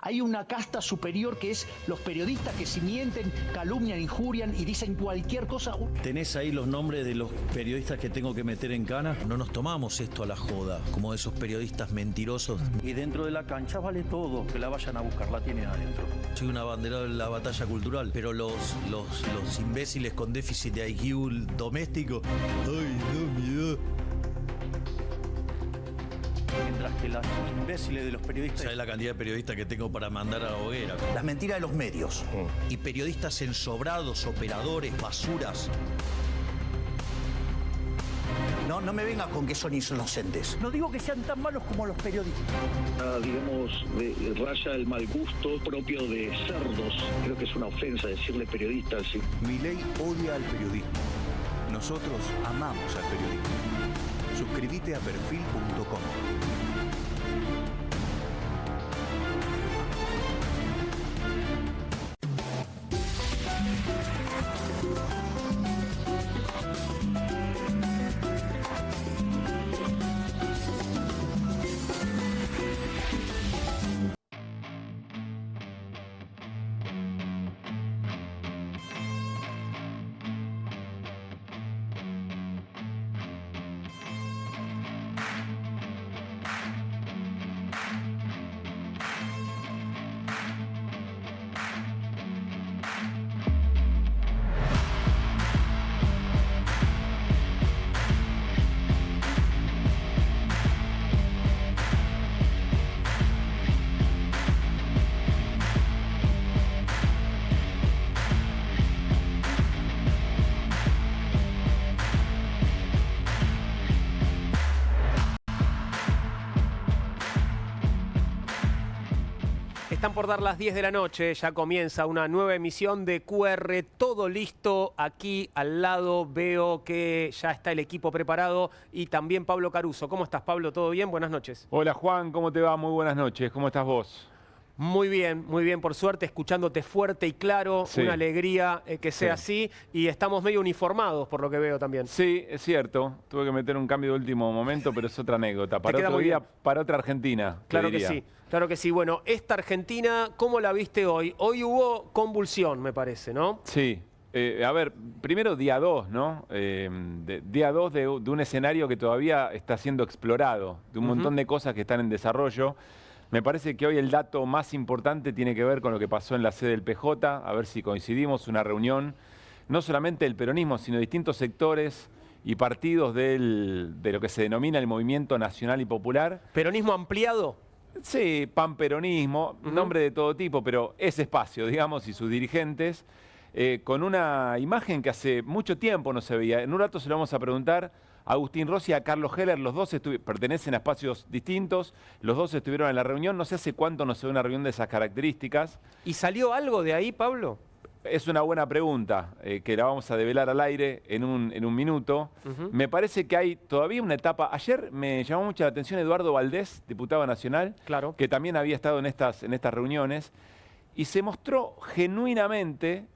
Hay una casta superior que es los periodistas que si mienten, calumnian, injurian y dicen cualquier cosa. ¿Tenés ahí los nombres de los periodistas que tengo que meter en cana? No nos tomamos esto a la joda, como esos periodistas mentirosos. Y dentro de la cancha vale todo, que la vayan a buscar, la tienen adentro. Soy una bandera de la batalla cultural, pero los imbéciles con déficit de IQ doméstico, ¡ay, no, miedo! Mientras que los imbéciles de los periodistas... ¿Sabes la cantidad de periodistas que tengo para mandar a la hoguera? Las mentiras de los medios. Y periodistas ensobrados, operadores, basuras. No me venga con que son inocentes. No digo que sean tan malos como los periodistas. Digamos, raya el mal gusto propio de cerdos. Creo que es una ofensa decirle periodista así. Milei odia al periodismo. Nosotros amamos al periodismo. Suscríbete a perfil.com. Están por dar las 10 de la noche, ya comienza una nueva emisión de QR, todo listo. Aquí al lado veo que ya está el equipo preparado y también Pablo Caruso. ¿Cómo estás, Pablo? ¿Todo bien? Buenas noches. Hola, Juan, ¿cómo te va? Muy buenas noches. ¿Cómo estás vos? Muy bien, por suerte, escuchándote fuerte y claro, Sí. una alegría que sea Sí. así, y estamos medio uniformados por lo que veo también. Sí, es cierto. Tuve que meter un cambio de último momento, pero es otra anécdota. Para queda otro muy día, bien. para otra Argentina. te Claro que diría. sí, claro que sí. Bueno, esta Argentina, ¿cómo la viste hoy? Hoy hubo convulsión, me parece, ¿no? Sí. A ver, primero día 2, ¿no? Día 2 de un escenario que todavía está siendo explorado, de un montón de cosas que están en desarrollo. Me parece que hoy el dato más importante tiene que ver con lo que pasó en la sede del PJ, a ver si coincidimos, una reunión, no solamente del peronismo, sino de distintos sectores y partidos de lo que se denomina el Movimiento Nacional y Popular. ¿Peronismo ampliado? Sí, panperonismo, nombre de todo tipo, pero ese espacio, digamos, y sus dirigentes, con una imagen que hace mucho tiempo no se veía. En un rato se lo vamos a preguntar a Agustín Rossi y a Carlos Heller, los dos pertenecen a espacios distintos, los dos estuvieron en la reunión, no sé hace cuánto no se ve una reunión de esas características. ¿Y salió algo de ahí, Pablo? Es una buena pregunta, que la vamos a develar al aire en un minuto. Me parece que hay todavía una etapa. Ayer me llamó mucho la atención Eduardo Valdés, diputado nacional, claro, que también había estado en estas reuniones, y se mostró genuinamente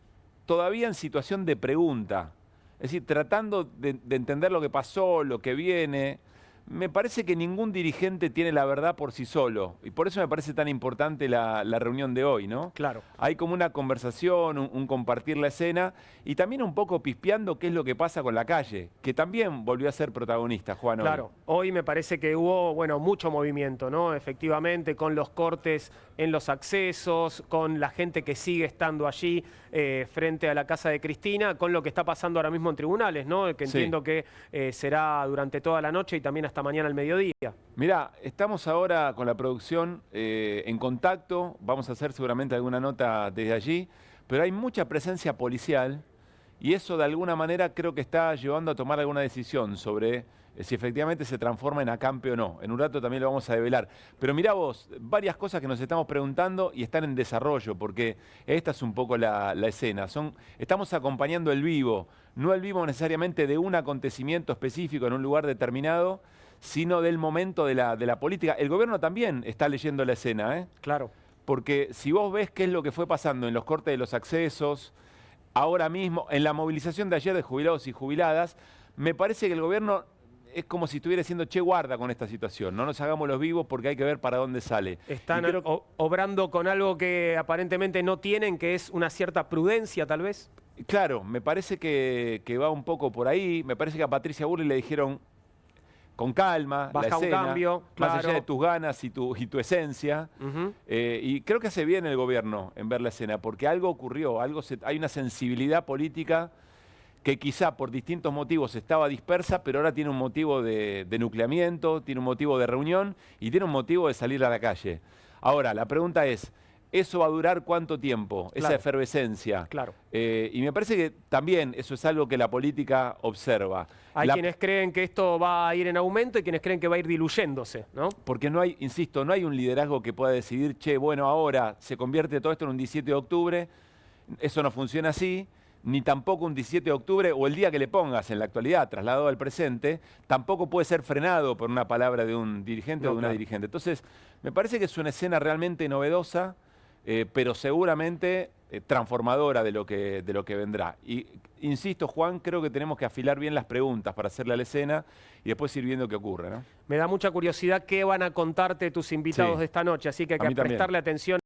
todavía en situación de pregunta. Es decir, tratando de entender lo que pasó, lo que viene. Me parece que ningún dirigente tiene la verdad por sí solo. Y por eso me parece tan importante la reunión de hoy, ¿no? Claro. Hay como una conversación, un compartir la escena y también un poco pispeando qué es lo que pasa con la calle, que también volvió a ser protagonista, Juan. Claro, hoy me parece que hubo, bueno, mucho movimiento, ¿no? Efectivamente, con los cortes en los accesos, con la gente que sigue estando allí frente a la casa de Cristina, con lo que está pasando ahora mismo en tribunales, ¿no? Que Sí. entiendo que será durante toda la noche y también hasta mañana al mediodía. Mirá, estamos ahora con la producción en contacto, vamos a hacer seguramente alguna nota desde allí, pero hay mucha presencia policial y eso de alguna manera creo que está llevando a tomar alguna decisión sobre si efectivamente se transforma en acampe o no. En un rato también lo vamos a develar. Pero mirá vos, varias cosas que nos estamos preguntando y están en desarrollo, porque esta es un poco la escena. Estamos acompañando el vivo, no el vivo necesariamente de un acontecimiento específico en un lugar determinado, sino del momento de la política. El gobierno también está leyendo la escena, ¿eh? Claro. Porque si vos ves qué es lo que fue pasando en los cortes de los accesos, ahora mismo, en la movilización de ayer de jubilados y jubiladas, me parece que el gobierno es como si estuviera diciendo, che, guarda con esta situación, no nos hagamos los vivos porque hay que ver para dónde sale. Están obrando con algo que aparentemente no tienen, que es una cierta prudencia, tal vez. Claro, me parece que va un poco por ahí. Me parece que a Patricia Bullrich le dijeron con calma, baja la escena, un cambio, claro, más allá de tus ganas y tu esencia. Y creo que hace bien el gobierno en ver la escena, porque algo ocurrió, hay una sensibilidad política que quizá por distintos motivos estaba dispersa, pero ahora tiene un motivo de nucleamiento, tiene un motivo de reunión y tiene un motivo de salir a la calle. Ahora, la pregunta es, ¿eso va a durar cuánto tiempo? Esa efervescencia. Claro. Y me parece que también eso es algo que la política observa. Hay quienes creen que esto va a ir en aumento y quienes creen que va a ir diluyéndose, ¿no? Porque no hay, insisto, no hay un liderazgo que pueda decidir, che, bueno, ahora se convierte todo esto en un 17 de octubre. Eso no funciona así. Ni tampoco un 17 de octubre o el día que le pongas en la actualidad, trasladado al presente, tampoco puede ser frenado por una palabra de un dirigente o de una dirigente. Entonces, me parece que es una escena realmente novedosa, pero seguramente transformadora de lo que vendrá. Y insisto, Juan, creo que tenemos que afilar bien las preguntas para hacerle a la escena y después ir viendo qué ocurre, ¿no? Me da mucha curiosidad qué van a contarte tus invitados de esta noche, así que hay que prestarle atención.